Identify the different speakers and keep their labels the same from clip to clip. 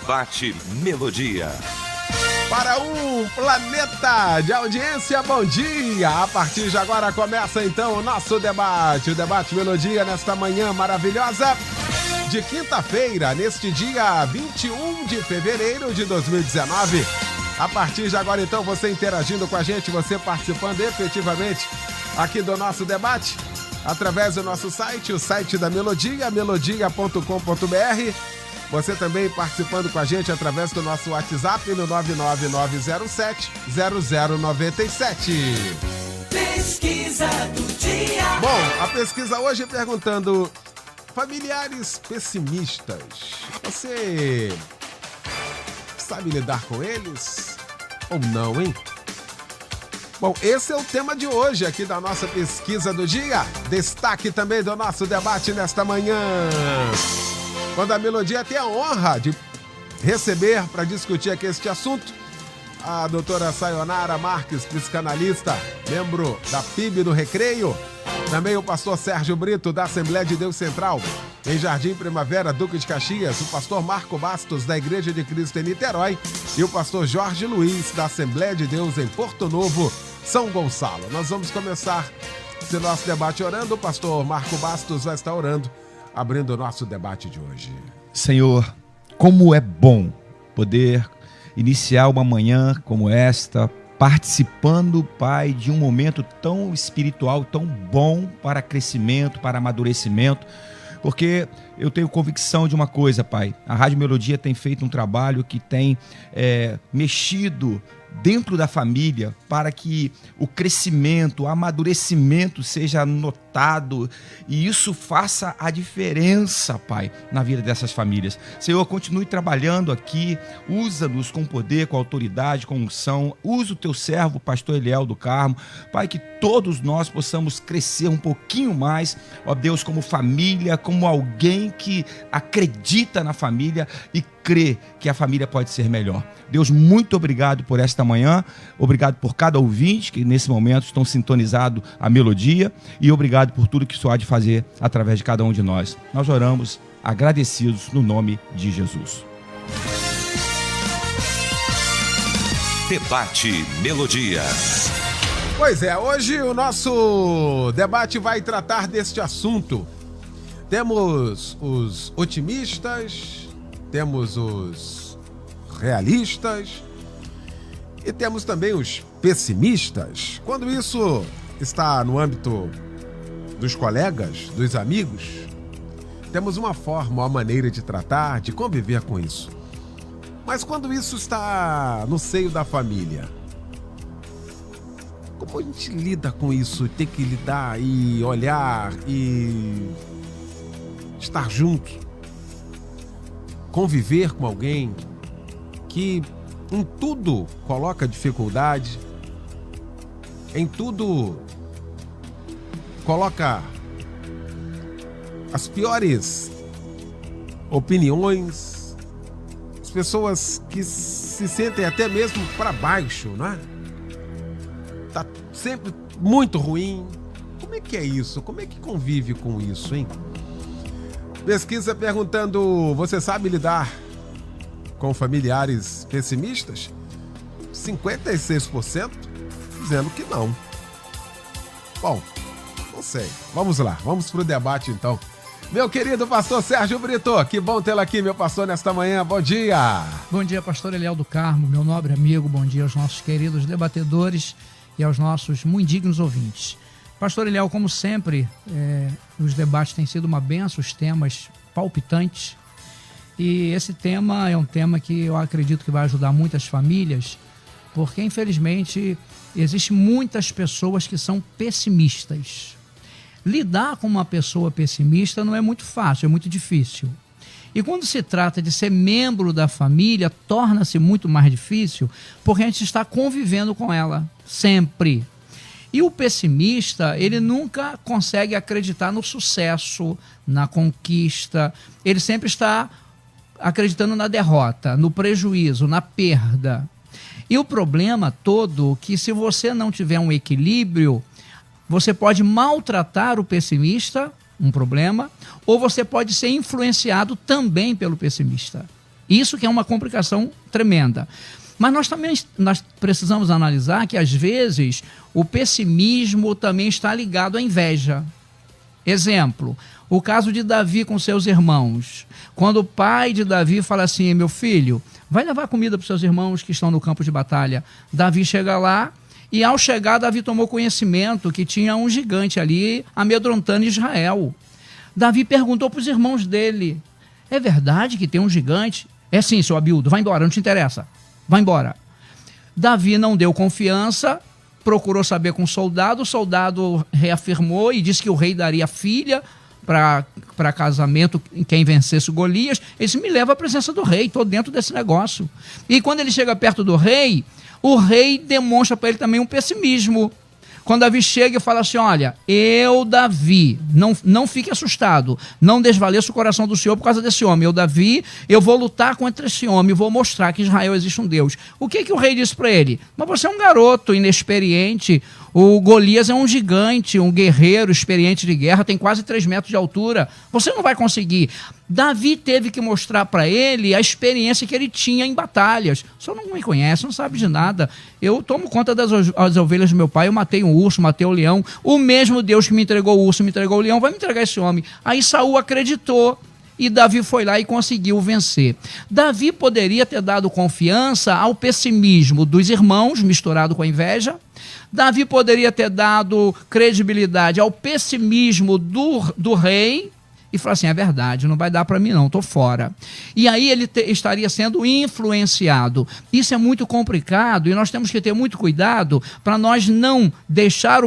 Speaker 1: Debate Melodia.
Speaker 2: Para um planeta de audiência, bom dia! A partir de agora começa então o nosso debate, o Debate Melodia nesta manhã maravilhosa de quinta-feira, neste dia 21 de fevereiro de 2019. A partir de agora então você interagindo com a gente, você participando efetivamente aqui do nosso debate, através do nosso site, o site da Melodia, melodia.com.br. Você também participando com a gente através do nosso WhatsApp no 99907-0097.
Speaker 3: Pesquisa do dia.
Speaker 2: Bom, a pesquisa hoje perguntando: familiares pessimistas, você sabe lidar com eles ou não, hein? Bom, esse é o tema de hoje aqui da nossa pesquisa do dia. Destaque também do nosso debate nesta manhã, quando a Melodia tem a honra de receber para discutir aqui este assunto a doutora Sayonara Marques, psicanalista, membro da PIB do Recreio. Também o pastor Sérgio Brito, da Assembleia de Deus Central, em Jardim Primavera, Duque de Caxias. O pastor Marco Bastos, da Igreja de Cristo em Niterói. E o pastor Jorge Luiz, da Assembleia de Deus em Porto Novo, São Gonçalo. Nós vamos começar esse nosso debate orando. O pastor Marco Bastos vai estar orando, abrindo o nosso debate de hoje.
Speaker 4: Senhor, como é bom poder iniciar uma manhã como esta, participando, Pai, de um momento tão espiritual, tão bom para crescimento, para amadurecimento, porque eu tenho convicção de uma coisa, Pai. A Rádio Melodia tem feito um trabalho que tem mexido dentro da família para que o crescimento, o amadurecimento seja notado e isso faça a diferença, Pai, na vida dessas famílias. Senhor, continue trabalhando aqui, usa-nos com poder, com autoridade, com unção, usa o teu servo, pastor Eliel do Carmo, Pai, que todos nós possamos crescer um pouquinho mais, ó Deus, como família, como alguém que acredita na família e crê que a família pode ser melhor. Deus, muito obrigado por esta manhã, obrigado por cada ouvinte que nesse momento estão sintonizados à Melodia e obrigado por tudo que o Senhor há de fazer através de cada um de nós. Nós oramos agradecidos no nome de Jesus.
Speaker 1: Debate Melodia.
Speaker 2: Pois é, hoje o nosso debate vai tratar deste assunto. Temos os otimistas, temos os realistas e temos também os pessimistas. Quando isso está no âmbito dos colegas, dos amigos, temos uma forma, uma maneira de tratar, de conviver com isso. Mas quando isso está no seio da família, como a gente lida com isso? Tem que lidar e olhar e estar junto, conviver com alguém que em tudo coloca dificuldade, em tudo coloca as piores opiniões, as pessoas que se sentem até mesmo para baixo, não é? Tá sempre muito ruim. Como é que é isso? Como é que convive com isso, hein? Pesquisa perguntando: você sabe lidar com familiares pessimistas? 56% dizendo que não. Bom, não sei. Vamos lá, vamos pro debate então. Meu querido pastor Sérgio Brito, que bom tê-lo aqui, meu pastor, nesta manhã. Bom dia.
Speaker 5: Bom dia, pastor Eliel do Carmo, meu nobre amigo. Bom dia aos nossos queridos debatedores e aos nossos muito dignos ouvintes. Pastor Eliel, como sempre, os debates têm sido uma benção, os temas palpitantes. E esse tema é um tema que eu acredito que vai ajudar muitas famílias, porque, infelizmente, existem muitas pessoas que são pessimistas. Lidar com uma pessoa pessimista não é muito fácil, é muito difícil. E quando se trata de ser membro da família, torna-se muito mais difícil, porque a gente está convivendo com ela, sempre. E o pessimista, ele nunca consegue acreditar no sucesso, na conquista. Ele sempre está acreditando na derrota, no prejuízo, na perda. E o problema todo é que se você não tiver um equilíbrio, você pode maltratar o pessimista, um problema, ou você pode ser influenciado também pelo pessimista. Isso que é uma complicação tremenda. Mas nós precisamos analisar que, às vezes, o pessimismo também está ligado à inveja. Exemplo, o caso de Davi com seus irmãos. Quando o pai de Davi fala assim, meu filho, vai levar comida para os seus irmãos que estão no campo de batalha. Davi chega lá e, ao chegar, Davi tomou conhecimento que tinha um gigante ali amedrontando Israel. Davi perguntou para os irmãos dele, é verdade que tem um gigante? É sim, seu Abildo, vai embora, não te interessa. Vai embora. Davi não deu confiança, procurou saber com o soldado reafirmou e disse que o rei daria filha para casamento quem vencesse o Golias. Ele disse, me leva à presença do rei, estou dentro desse negócio. E quando ele chega perto do rei, o rei demonstra para ele também um pessimismo. Quando Davi chega e fala assim, olha, eu, Davi, não fique assustado, não desvaleça o coração do Senhor por causa desse homem. Eu, Davi, eu vou lutar contra esse homem, vou mostrar que Israel existe um Deus. O que o rei disse para ele? Mas você é um garoto inexperiente, o Golias é um gigante, um guerreiro experiente de guerra, tem quase 3 metros de altura, você não vai conseguir. Davi teve que mostrar para ele a experiência que ele tinha em batalhas. O senhor não me conhece, não sabe de nada. Eu tomo conta das ovelhas do meu pai, eu matei um urso, matei um leão. O mesmo Deus que me entregou o urso, me entregou o leão, vai me entregar esse homem. Aí Saul acreditou e Davi foi lá e conseguiu vencer. Davi poderia ter dado confiança ao pessimismo dos irmãos, misturado com a inveja. Davi poderia ter dado credibilidade ao pessimismo do rei, e falar assim, é verdade, não vai dar para mim não, estou fora. E aí ele estaria sendo influenciado. Isso é muito complicado e nós temos que ter muito cuidado para nós não deixar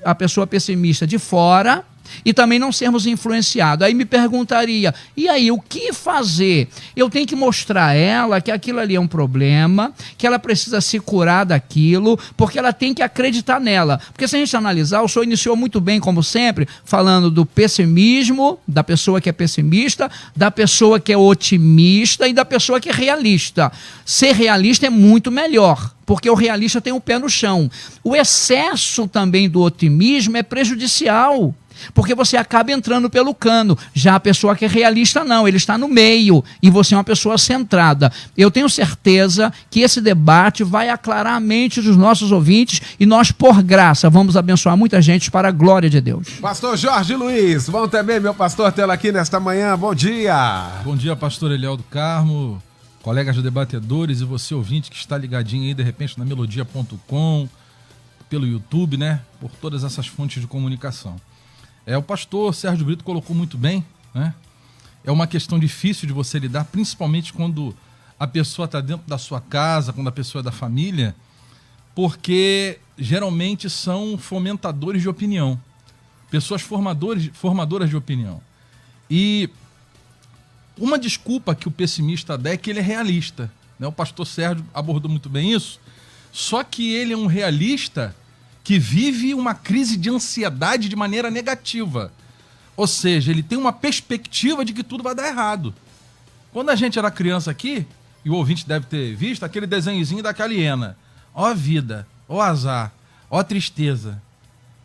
Speaker 5: a pessoa pessimista de fora e também não sermos influenciados. Aí me perguntaria, e aí, o que fazer? Eu tenho que mostrar a ela que aquilo ali é um problema, que ela precisa se curar daquilo, porque ela tem que acreditar nela. Porque se a gente analisar, o senhor iniciou muito bem, como sempre, falando do pessimismo, da pessoa que é pessimista, da pessoa que é otimista e da pessoa que é realista. Ser realista é muito melhor, porque o realista tem o pé no chão. O excesso também do otimismo é prejudicial, porque você acaba entrando pelo cano. Já a pessoa que é realista não, ele está no meio e você é uma pessoa centrada. Eu tenho certeza que esse debate vai aclarar a mente dos nossos ouvintes e nós, por graça, vamos abençoar muita gente para a glória de Deus.
Speaker 2: Pastor Jorge Luiz, bom também, meu pastor, tê-lo aqui nesta manhã. Bom dia.
Speaker 6: Bom dia, pastor Eliel do Carmo, colegas debatedores e você ouvinte que está ligadinho aí de repente na melodia.com, pelo YouTube, né? Por todas essas fontes de comunicação. O pastor Sérgio Brito colocou muito bem, né? É uma questão difícil de você lidar, principalmente quando a pessoa está dentro da sua casa, quando a pessoa é da família, porque geralmente são fomentadores de opinião, pessoas formadoras de opinião. E uma desculpa que o pessimista dá é que ele é realista, né? O pastor Sérgio abordou muito bem isso, só que ele é um realista que vive uma crise de ansiedade de maneira negativa. Ou seja, ele tem uma perspectiva de que tudo vai dar errado. Quando a gente era criança aqui, e o ouvinte deve ter visto, aquele desenhozinho daquela hiena. Ó a vida, ó azar, ó tristeza.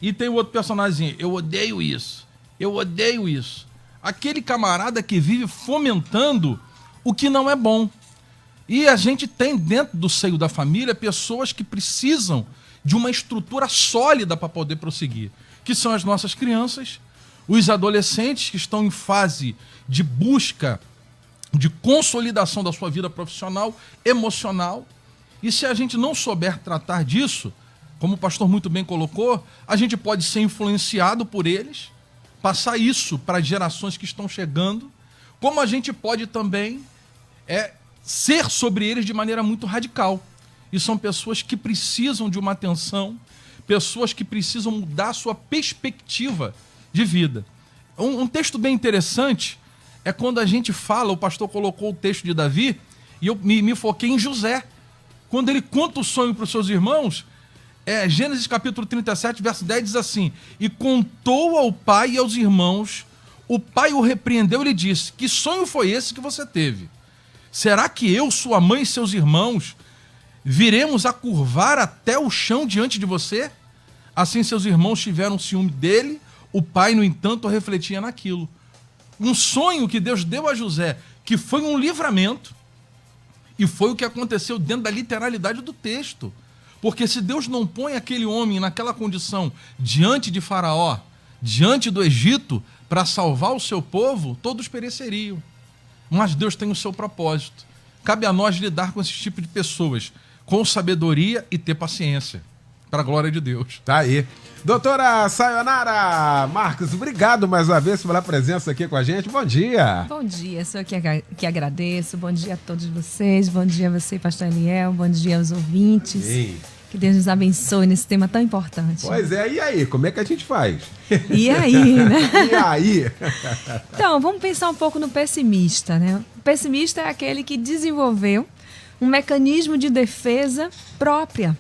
Speaker 6: E tem o outro personagem, eu odeio isso, eu odeio isso. Aquele camarada que vive fomentando o que não é bom. E a gente tem dentro do seio da família pessoas que precisam de uma estrutura sólida para poder prosseguir, que são as nossas crianças, os adolescentes que estão em fase de busca, de consolidação da sua vida profissional, emocional. E se a gente não souber tratar disso, como o pastor muito bem colocou, a gente pode ser influenciado por eles, passar isso para as gerações que estão chegando, como a gente pode também ser sobre eles de maneira muito radical. E são pessoas que precisam de uma atenção, pessoas que precisam mudar a sua perspectiva de vida. Um texto bem interessante é quando a gente fala, o pastor colocou o texto de Davi, e eu me foquei em José. Quando ele conta o sonho para os seus irmãos, Gênesis capítulo 37, verso 10 diz assim, e contou ao pai e aos irmãos, o pai o repreendeu e lhe disse, que sonho foi esse que você teve? Será que eu, sua mãe e seus irmãos viremos a curvar até o chão diante de você? Assim seus irmãos tiveram ciúme dele, o pai, no entanto, refletia naquilo. Um sonho que Deus deu a José, que foi um livramento, E foi o que aconteceu dentro da literalidade do texto. Porque se Deus não põe aquele homem naquela condição diante de Faraó, diante do Egito, para salvar o seu povo, todos pereceriam. Mas Deus tem o seu propósito. Cabe a nós lidar com esse tipo de pessoas com sabedoria e ter paciência, para a glória de Deus.
Speaker 2: Tá aí. Doutora Sayonara Marques, obrigado mais uma vez pela presença aqui com a gente. Bom dia.
Speaker 7: Bom dia, sou eu que agradeço. Bom dia a todos vocês. Bom dia a você, pastor Eliel. Bom dia aos ouvintes.
Speaker 2: Sim.
Speaker 7: Que Deus nos abençoe nesse tema tão importante.
Speaker 2: Pois é, e aí? Como é que a gente faz?
Speaker 7: E aí, né?
Speaker 2: E aí?
Speaker 7: Então, vamos pensar um pouco no pessimista, né? O pessimista é aquele que desenvolveu um mecanismo de defesa própria.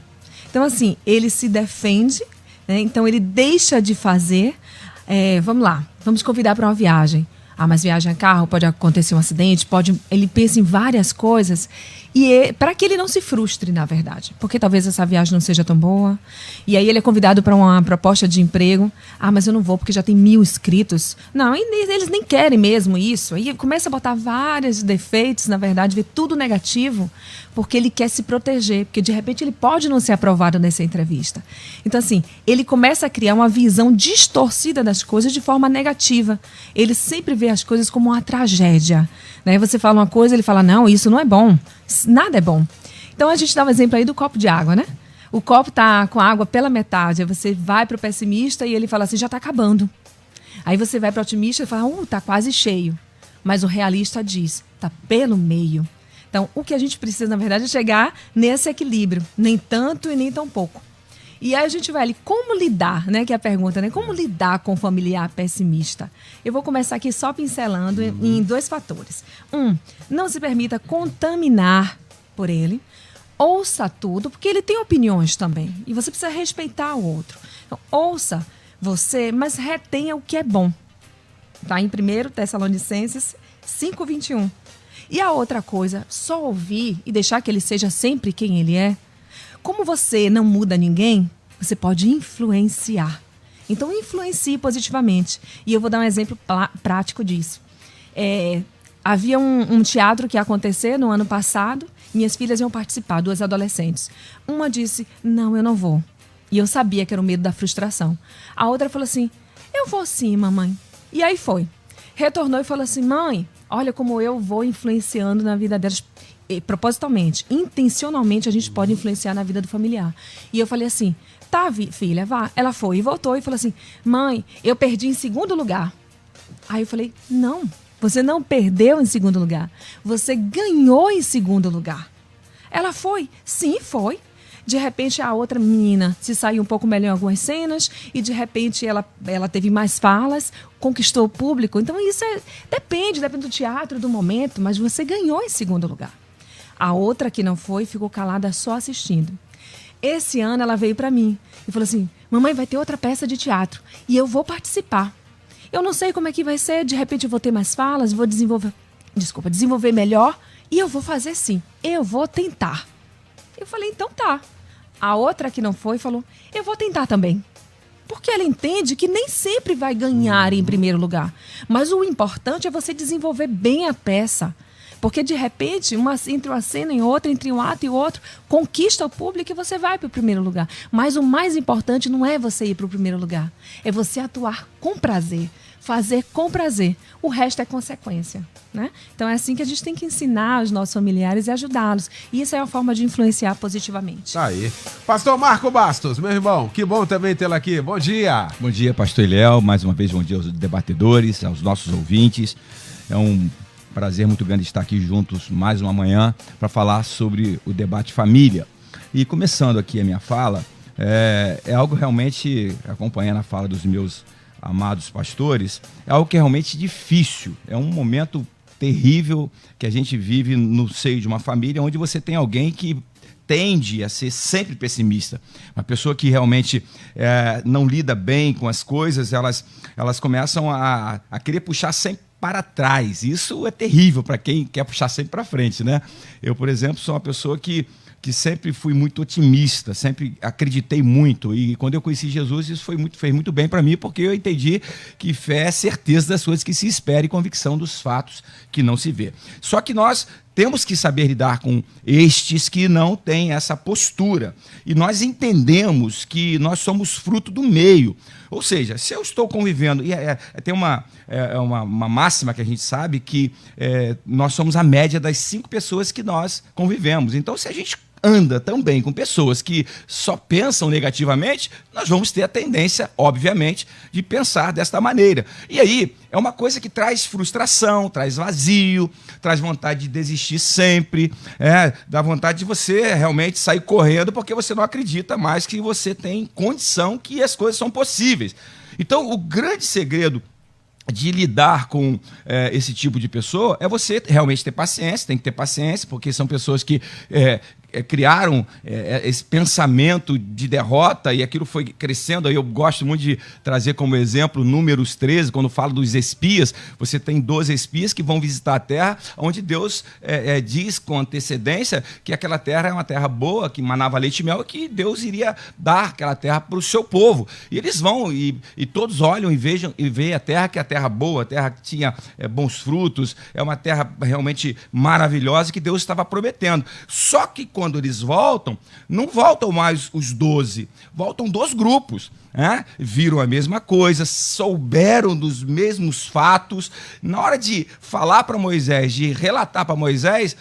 Speaker 7: Então, assim, ele se defende, né? Então ele deixa de fazer. Vamos lá, vamos convidar para uma viagem. Ah, mas viagem a carro, pode acontecer um acidente, ele pensa em várias coisas. E para que ele não se frustre, na verdade. Porque talvez essa viagem não seja tão boa. E aí ele é convidado para uma proposta de emprego. Ah, mas eu não vou porque já tem 1000 inscritos. Não, eles nem querem mesmo isso. Aí começa a botar vários defeitos, na verdade, vê tudo negativo, porque ele quer se proteger. Porque de repente ele pode não ser aprovado nessa entrevista. Então assim, ele começa a criar uma visão distorcida das coisas de forma negativa. Ele sempre vê as coisas como uma tragédia. Né? Você fala uma coisa, ele fala, não, isso não é bom. Nada é bom. Então a gente dá um exemplo aí do copo de água, né? O copo tá com a água pela metade, aí você vai pro pessimista e ele fala assim, já tá acabando. Aí você vai pro otimista e fala, tá quase cheio. Mas o realista diz, tá pelo meio. Então o que a gente precisa, na verdade, é chegar nesse equilíbrio, nem tanto e nem tão pouco. E aí a gente vai ali, como lidar, né? Que é a pergunta, né? Como lidar com o familiar pessimista? Eu vou começar aqui só pincelando em 2 fatores. Não se permita contaminar por ele. Ouça tudo, porque ele tem opiniões também. E você precisa respeitar o outro. Então, ouça você, mas retenha o que é bom. Tá? Em 1 Tessalonicenses 5:21. E a outra coisa, só ouvir e deixar que ele seja sempre quem ele é. Como você não muda ninguém, você pode influenciar. Então, influencie positivamente. E eu vou dar um exemplo prático disso. Havia um teatro que ia acontecer no ano passado. Minhas filhas iam participar, 2 adolescentes. Uma disse, não, eu não vou. E eu sabia que era o medo da frustração. A outra falou assim, eu vou sim, mamãe. E aí foi. Retornou e falou assim, mãe, olha como eu vou influenciando na vida delas. Propositalmente, intencionalmente, a gente pode influenciar na vida do familiar. E eu falei assim, tá, filha, vá. Ela foi e voltou e falou assim, mãe, eu perdi em 2º lugar. Aí eu falei, não, você não perdeu em 2º lugar. Você ganhou em 2º lugar. Ela foi, sim, foi. De repente, a outra menina se saiu um pouco melhor em algumas cenas e, de repente, ela teve mais falas, conquistou o público. Então, isso depende do teatro, do momento, mas você ganhou em 2º lugar. A outra que não foi, ficou calada só assistindo. Esse ano ela veio para mim e falou assim, mamãe, vai ter outra peça de teatro e eu vou participar. Eu não sei como é que vai ser, de repente eu vou ter mais falas, vou desenvolver melhor e eu vou fazer sim, eu vou tentar. Eu falei, então tá. A outra que não foi falou, eu vou tentar também. Porque ela entende que nem sempre vai ganhar em 1º lugar. Mas o importante é você desenvolver bem a peça. Porque, de repente, entre uma cena e outra, entre um ato e outro, conquista o público e você vai para o 1º lugar. Mas o mais importante não é você ir para o 1º lugar. É você atuar com prazer, fazer com prazer. O resto é consequência. Né? Então, é assim que a gente tem que ensinar os nossos familiares e ajudá-los. E isso é uma forma de influenciar positivamente.
Speaker 2: Tá aí. Pastor Marco Bastos, meu irmão, que bom também tê-lo aqui. Bom dia.
Speaker 4: Bom dia, pastor Eliel. Mais uma vez, bom dia aos debatedores, aos nossos ouvintes. É um prazer muito grande estar aqui juntos mais uma manhã para falar sobre o debate família. E começando aqui a minha fala, é algo realmente, acompanhando a fala dos meus amados pastores, é algo que é realmente difícil. É um momento terrível que a gente vive no seio de uma família onde você tem alguém que tende a ser sempre pessimista. Uma pessoa que realmente não lida bem com as coisas, elas começam a querer puxar sempre para trás. Isso é terrível para quem quer puxar sempre para frente, né? Eu, por exemplo, sou uma pessoa que sempre fui muito otimista, sempre acreditei muito. E quando eu conheci Jesus, isso fez muito bem para mim, porque eu entendi que fé é certeza das coisas que se espera e convicção dos fatos que não se vê. Só que nós temos que saber lidar com estes que não têm essa postura. E nós entendemos que nós somos fruto do meio. Ou seja, se eu estou convivendo... E tem uma máxima que a gente sabe que nós somos a média das 5 pessoas que nós convivemos. Então, se a gente anda também com pessoas que só pensam negativamente, nós vamos ter a tendência, obviamente, de pensar desta maneira. E aí, é uma coisa que traz frustração, traz vazio, traz vontade de desistir sempre, dá vontade de você realmente sair correndo porque você não acredita mais que você tem condição, que as coisas são possíveis. Então, o grande segredo de lidar com esse tipo de pessoa é você realmente ter paciência, tem que ter paciência, porque são pessoas que criaram esse pensamento de derrota e aquilo foi crescendo. Aí eu gosto muito de trazer como exemplo Números 13, quando fala dos espias. Você tem 12 espias que vão visitar a terra, onde Deus diz com antecedência que aquela terra é uma terra boa, que manava leite e mel, e que Deus iria dar aquela terra para o seu povo. E eles vão e todos olham e veem a terra, que é a terra boa, a terra que tinha bons frutos, é uma terra realmente maravilhosa que Deus estava prometendo. Só que quando eles voltam, não voltam mais os 12, voltam 2 grupos. Viram a mesma coisa, souberam dos mesmos fatos. Na hora de falar para Moisés, de relatar para Moisés,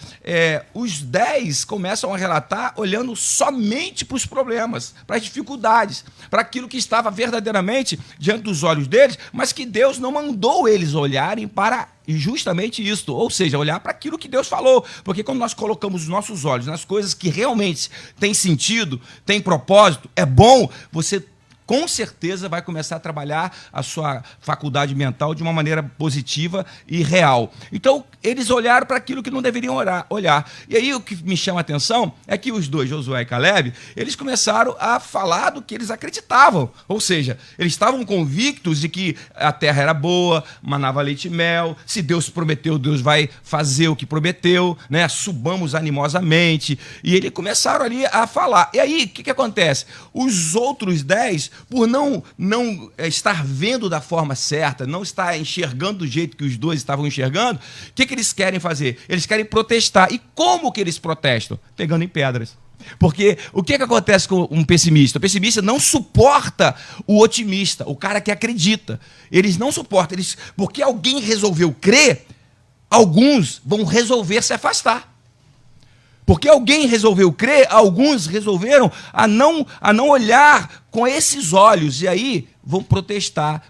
Speaker 4: os 10 começam a relatar olhando somente para os problemas, para as dificuldades, para aquilo que estava verdadeiramente diante dos olhos deles, mas que Deus não mandou eles olharem para justamente isso, ou seja, olhar para aquilo que Deus falou, porque quando nós colocamos os nossos olhos nas coisas que realmente têm sentido, têm propósito, é bom, você com certeza vai começar a trabalhar a sua faculdade mental de uma maneira positiva e real. Então, eles olharam para aquilo que não deveriam olhar. E aí o que me chama a atenção é que os 2, Josué e Caleb, eles começaram a falar do que eles acreditavam. Ou seja, eles estavam convictos de que a terra era boa, manava leite e mel, se Deus prometeu, Deus vai fazer o que prometeu, né? Subamos animosamente. E eles começaram ali a falar. E aí, o que acontece? Os outros 10, por não estar vendo da forma certa, não estar enxergando do jeito que os 2 estavam enxergando, o que eles querem fazer? Eles querem protestar. E como que eles protestam? Pegando em pedras. Porque o que acontece com um pessimista? O pessimista não suporta o otimista, o cara que acredita. Eles não suportam. Porque alguém resolveu crer, alguns vão resolver se afastar. Porque alguém resolveu crer, alguns resolveram a não olhar com esses olhos. E aí vão protestar,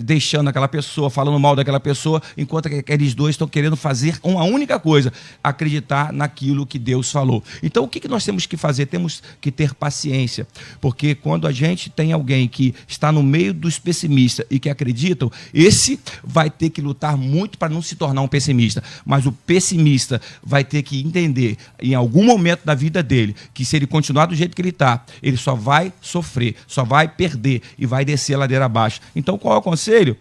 Speaker 4: deixando aquela pessoa, falando mal daquela pessoa, enquanto aqueles 2 estão querendo fazer uma única coisa, acreditar naquilo que Deus falou. Então, o que nós temos que fazer? Temos que ter paciência, porque quando a gente tem alguém que está no meio dos pessimistas e que acreditam, esse vai ter que lutar muito para não se tornar um pessimista, mas o pessimista vai ter que entender, em algum momento da vida dele, que se ele continuar do jeito que ele está, ele só vai sofrer, só vai perder e vai descer a ladeira abaixo. Então, qual é o conselho?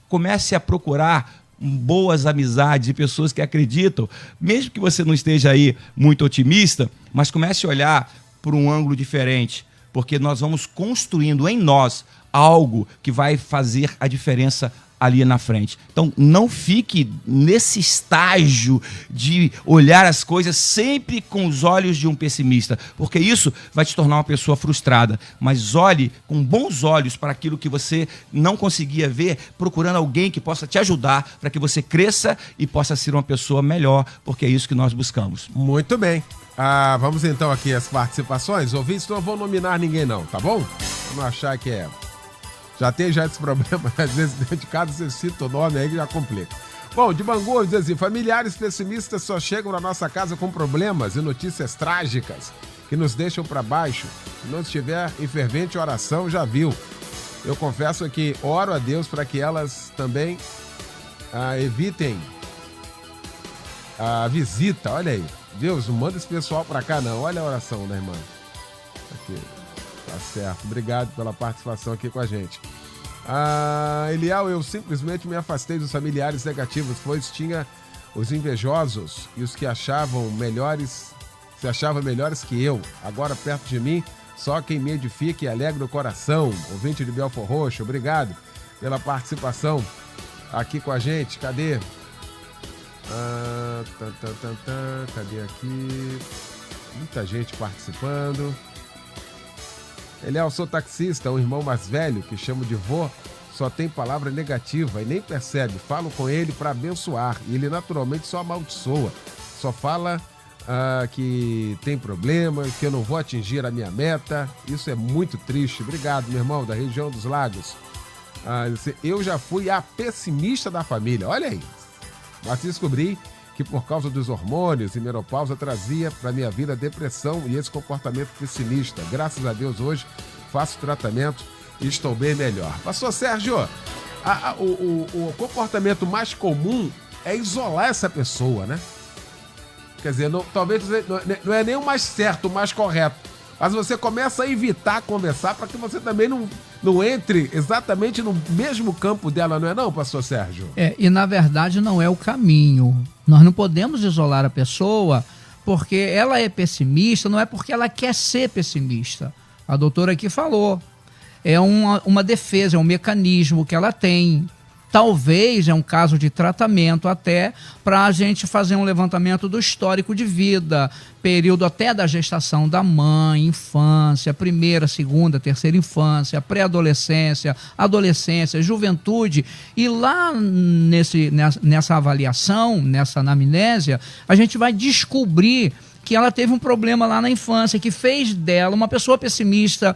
Speaker 4: Comece a procurar boas amizades e pessoas que acreditam, mesmo que você não esteja aí muito otimista, mas comece a olhar por um ângulo diferente, porque nós vamos construindo em nós algo que vai fazer a diferença ali na frente. Então, não fique nesse estágio de olhar as coisas sempre com os olhos de um pessimista, porque isso vai te tornar uma pessoa frustrada. Mas olhe com bons olhos para aquilo que você não conseguia ver, procurando alguém que possa te ajudar para que você cresça e possa ser uma pessoa melhor, porque é isso que nós buscamos.
Speaker 2: Muito bem. Vamos então aqui às participações. Ouvintes, não vou nominar ninguém não, tá bom? Vamos achar que já tem esse problema, às vezes dentro de casa você cita o nome aí que já complica. Bom, de Bangu diz assim, familiares pessimistas só chegam na nossa casa com problemas e notícias trágicas que nos deixam para baixo. Se não estiver em fervente oração, já viu. Eu confesso que oro a Deus para que elas também evitem a visita. Olha aí, Deus, não manda esse pessoal para cá não. Olha a oração da irmã. Aqui. Tá certo, obrigado pela participação aqui com a gente. Eliel, eu simplesmente me afastei dos familiares negativos, pois tinha os invejosos e os que achavam melhores, se achavam melhores que eu. Agora perto de mim, só quem me edifica e alegra o coração. Ouvinte de Belfort Roxo, obrigado pela participação aqui com a gente. Cadê? Cadê aqui? Muita gente participando. Eliel, sou taxista, um irmão mais velho que chamo de vô, só tem palavra negativa e nem percebe. Falo com ele para abençoar e ele naturalmente só amaldiçoa. Só fala que tem problema, que eu não vou atingir a minha meta. Isso é muito triste. Obrigado, meu irmão, da região dos Lagos. Eu já fui a pessimista da família. Olha aí. Mas descobri que por causa dos hormônios e menopausa trazia para minha vida depressão e esse comportamento pessimista. Graças a Deus hoje faço tratamento e estou bem melhor. Pastor Sérgio, o comportamento mais comum é isolar essa pessoa, né? Quer dizer, talvez não é nem o mais certo, o mais correto, mas você começa a evitar conversar para que você também não entre exatamente no mesmo campo dela, não é não, pastor Sérgio?
Speaker 5: E na verdade não é o caminho. Nós não podemos isolar a pessoa porque ela é pessimista, não é porque ela quer ser pessimista. A doutora aqui falou. É uma defesa, é um mecanismo que ela tem. Talvez é um caso de tratamento até para a gente fazer um levantamento do histórico de vida, período até da gestação da mãe, infância, primeira, segunda, terceira infância, pré-adolescência, adolescência, juventude. E lá nessa avaliação, nessa anamnésia, a gente vai descobrir que ela teve um problema lá na infância, que fez dela uma pessoa pessimista,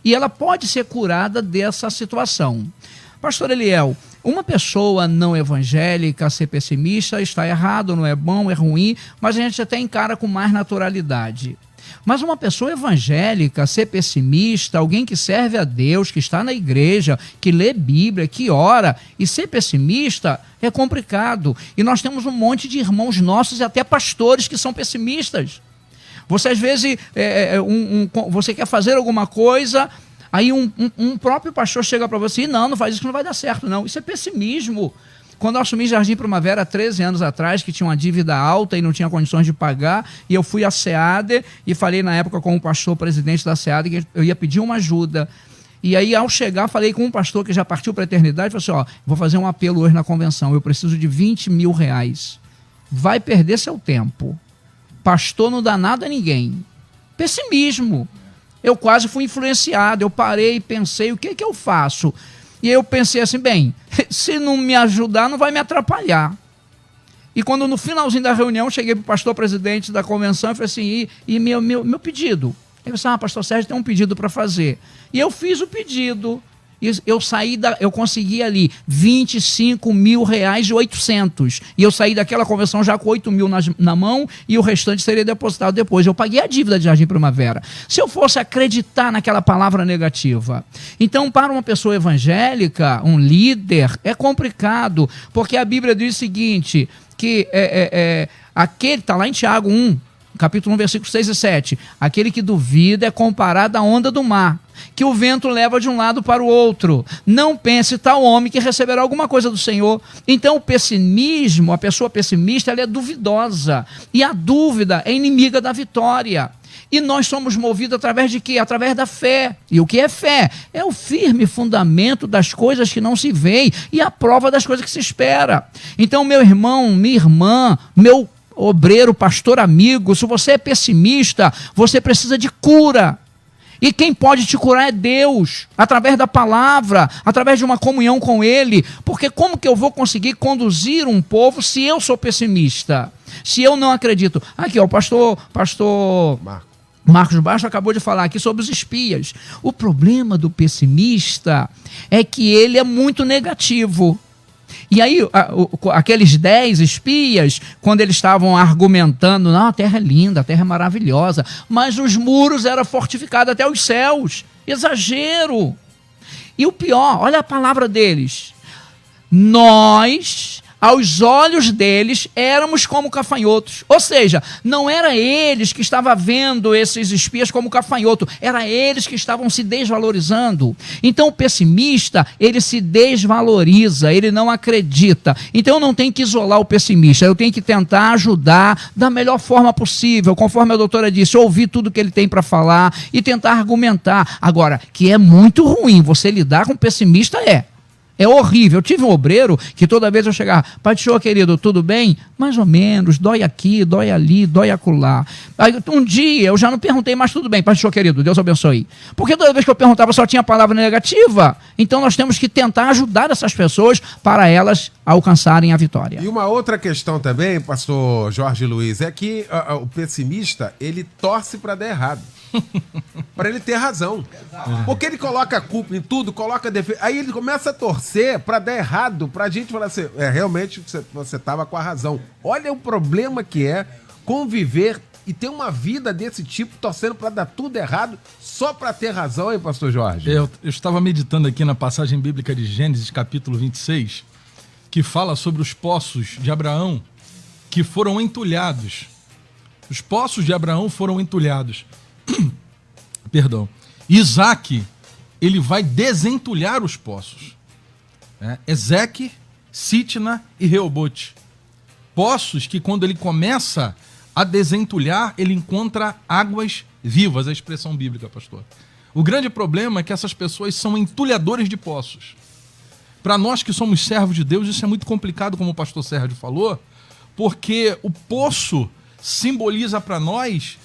Speaker 5: e ela pode ser curada dessa situação. Pastor Eliel, uma pessoa não evangélica ser pessimista está errado, não é bom, é ruim, mas a gente até encara com mais naturalidade. Mas uma pessoa evangélica ser pessimista, alguém que serve a Deus, que está na igreja, que lê Bíblia, que ora, e ser pessimista é complicado. E nós temos um monte de irmãos nossos e até pastores que são pessimistas. Você às vezes, você quer fazer alguma coisa, aí um próprio pastor chega para você e não faz isso que não vai dar certo, não. Isso é pessimismo. Quando eu assumi Jardim Primavera há 13 anos atrás, que tinha uma dívida alta e não tinha condições de pagar, e eu fui à SEAD e falei na época com o pastor presidente da SEAD que eu ia pedir uma ajuda. E aí, ao chegar, falei com um pastor que já partiu para a eternidade, falei assim, vou fazer um apelo hoje na convenção, eu preciso de R$20 mil. Vai perder seu tempo. Pastor não dá nada a ninguém. Pessimismo. Eu quase fui influenciado, eu parei e pensei, o que eu faço? E eu pensei assim, bem, se não me ajudar, não vai me atrapalhar. E quando no finalzinho da reunião, cheguei para o pastor presidente da convenção e falei assim, e meu pedido? Ele disse, pastor Sérgio, tem um pedido para fazer. E eu fiz o pedido. Eu consegui ali R$25.800. E eu saí daquela convenção já com 8 mil na mão e o restante seria depositado depois. Eu paguei a dívida de Jardim Primavera. Se eu fosse acreditar naquela palavra negativa. Então, para uma pessoa evangélica, um líder, é complicado, porque a Bíblia diz o seguinte, que aquele, está lá em Tiago 1, capítulo 1, versículos 6 e 7. Aquele que duvida é comparado à onda do mar, que o vento leva de um lado para o outro. Não pense tal homem que receberá alguma coisa do Senhor. Então o pessimismo, a pessoa pessimista, ela é duvidosa. E a dúvida é inimiga da vitória. E nós somos movidos através de quê? Através da fé. E o que é fé? É o firme fundamento das coisas que não se veem e a prova das coisas que se espera. Então, meu irmão, minha irmã, meu obreiro, pastor amigo, se você é pessimista, você precisa de cura. E quem pode te curar é Deus, através da palavra, através de uma comunhão com Ele. Porque como que eu vou conseguir conduzir um povo se eu sou pessimista? Se eu não acredito? Aqui, o pastor Marcos Baixo acabou de falar aqui sobre os espias. O problema do pessimista é que ele é muito negativo. E aí, aqueles 10 espias, quando eles estavam argumentando, não, a terra é linda, a terra é maravilhosa, mas os muros eram fortificados até os céus. Exagero. E o pior, olha a palavra deles. Nós aos olhos deles, éramos como gafanhotos. Ou seja, não era eles que estavam vendo esses espias como gafanhoto, era eles que estavam se desvalorizando. Então o pessimista, ele se desvaloriza, ele não acredita. Então eu não tenho que isolar o pessimista, eu tenho que tentar ajudar da melhor forma possível, conforme a doutora disse, ouvir tudo que ele tem para falar e tentar argumentar. Agora, que é muito ruim você lidar com um pessimista, é horrível. Eu tive um obreiro que toda vez eu chegava, pai de show, querido, tudo bem? Mais ou menos, dói aqui, dói ali, dói acolá. Aí um dia eu já não perguntei mais, tudo bem, pai de show, querido, Deus abençoe. Porque toda vez que eu perguntava só tinha palavra negativa. Então nós temos que tentar ajudar essas pessoas para elas alcançarem a vitória.
Speaker 2: E uma outra questão também, pastor Jorge Luiz, é que o pessimista, ele torce para dar errado. Para ele ter razão. Porque ele coloca a culpa em tudo, coloca defesa. Aí ele começa a torcer para dar errado, pra gente falar assim, realmente você tava com a razão. Olha o problema que é conviver e ter uma vida desse tipo, torcendo para dar tudo errado, só para ter razão, hein, pastor Jorge?
Speaker 6: Eu estava meditando aqui na passagem bíblica de Gênesis, capítulo 26, que fala sobre os poços de Abraão que foram entulhados. Os poços de Abraão foram entulhados. Perdão. Isaac, ele vai desentulhar os poços. Ezeque, Sitna e Reobote. Poços que quando ele começa a desentulhar, ele encontra águas vivas, a expressão bíblica, pastor. O grande problema é que essas pessoas são entulhadores de poços. Para nós que somos servos de Deus, isso é muito complicado, como o pastor Sérgio falou, porque o poço simboliza para nós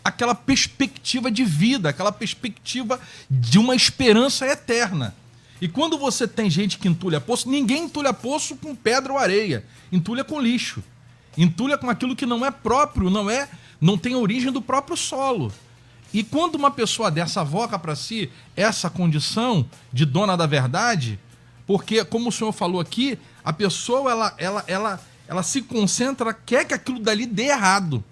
Speaker 6: aquela perspectiva de vida, aquela perspectiva de uma esperança eterna. E quando você tem gente que entulha poço, ninguém entulha poço com pedra ou areia, entulha com lixo, entulha com aquilo que não é próprio, não tem origem do próprio solo. E quando uma pessoa dessa avoca para si essa condição de dona da verdade, porque, como o senhor falou aqui, a pessoa ela se concentra, quer que aquilo dali dê errado,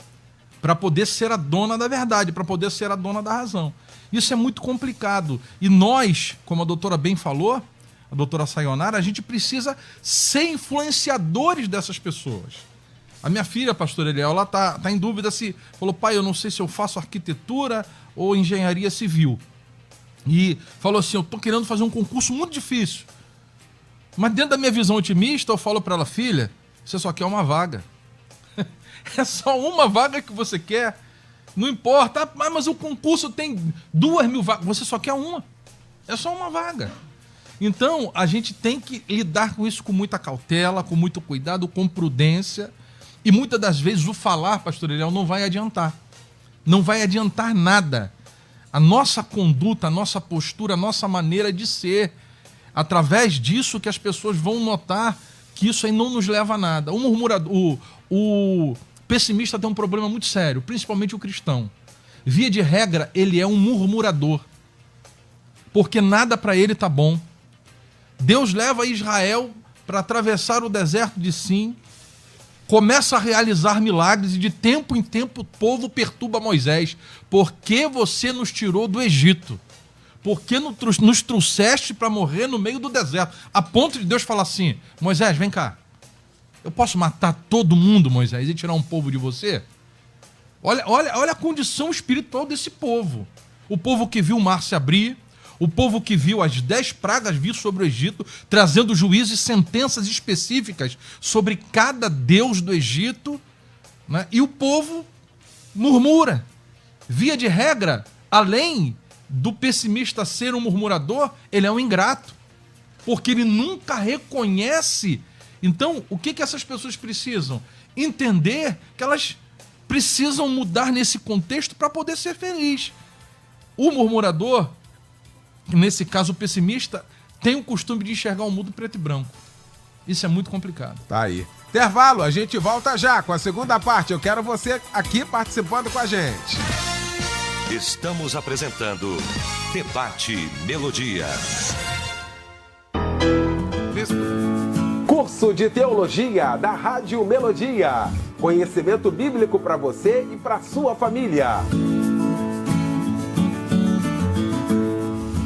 Speaker 6: para poder ser a dona da verdade, para poder ser a dona da razão. Isso é muito complicado. E nós, como a doutora bem falou, a doutora Sayonara, a gente precisa ser influenciadores dessas pessoas. A minha filha, pastor Eliel, ela tá em dúvida se... Falou, pai, eu não sei se eu faço arquitetura ou engenharia civil. E falou assim, eu tô querendo fazer um concurso muito difícil. Mas dentro da minha visão otimista, eu falo para ela, filha, você só quer uma vaga. É só uma vaga que você quer. Não importa, mas o concurso tem 2.000 vagas. Você só quer uma. É só uma vaga. Então, a gente tem que lidar com isso com muita cautela, com muito cuidado, com prudência. E muitas das vezes o falar, pastor Eliel, não vai adiantar. Não vai adiantar nada. A nossa conduta, a nossa postura, a nossa maneira de ser. Através disso que as pessoas vão notar que isso aí não nos leva a nada. O murmurador... O pessimista tem um problema muito sério, principalmente o cristão. Via de regra, ele é um murmurador, porque nada para ele está bom. Deus leva Israel para atravessar o deserto de Sim, começa a realizar milagres e de tempo em tempo o povo perturba Moisés. Por que você nos tirou do Egito? Por que nos trouxeste para morrer no meio do deserto? A ponto de Deus falar assim, Moisés, vem cá. Eu posso matar todo mundo, Moisés, e tirar um povo de você? Olha a condição espiritual desse povo. O povo que viu o mar se abrir, o povo que viu as 10 pragas vir sobre o Egito, trazendo juízos e sentenças específicas sobre cada deus do Egito, né? E o povo murmura. Via de regra, além do pessimista ser um murmurador, ele é um ingrato, porque ele nunca reconhece. Então, o que essas pessoas precisam? Entender que elas precisam mudar nesse contexto para poder ser feliz. O murmurador, nesse caso o pessimista, tem o costume de enxergar o mundo preto e branco. Isso é muito complicado.
Speaker 2: Tá aí. Intervalo, a gente volta já com a segunda parte. Eu quero você aqui participando com a gente.
Speaker 1: Estamos apresentando Debate Melodia.
Speaker 2: Curso de Teologia da Rádio Melodia. Conhecimento bíblico para você e para sua família.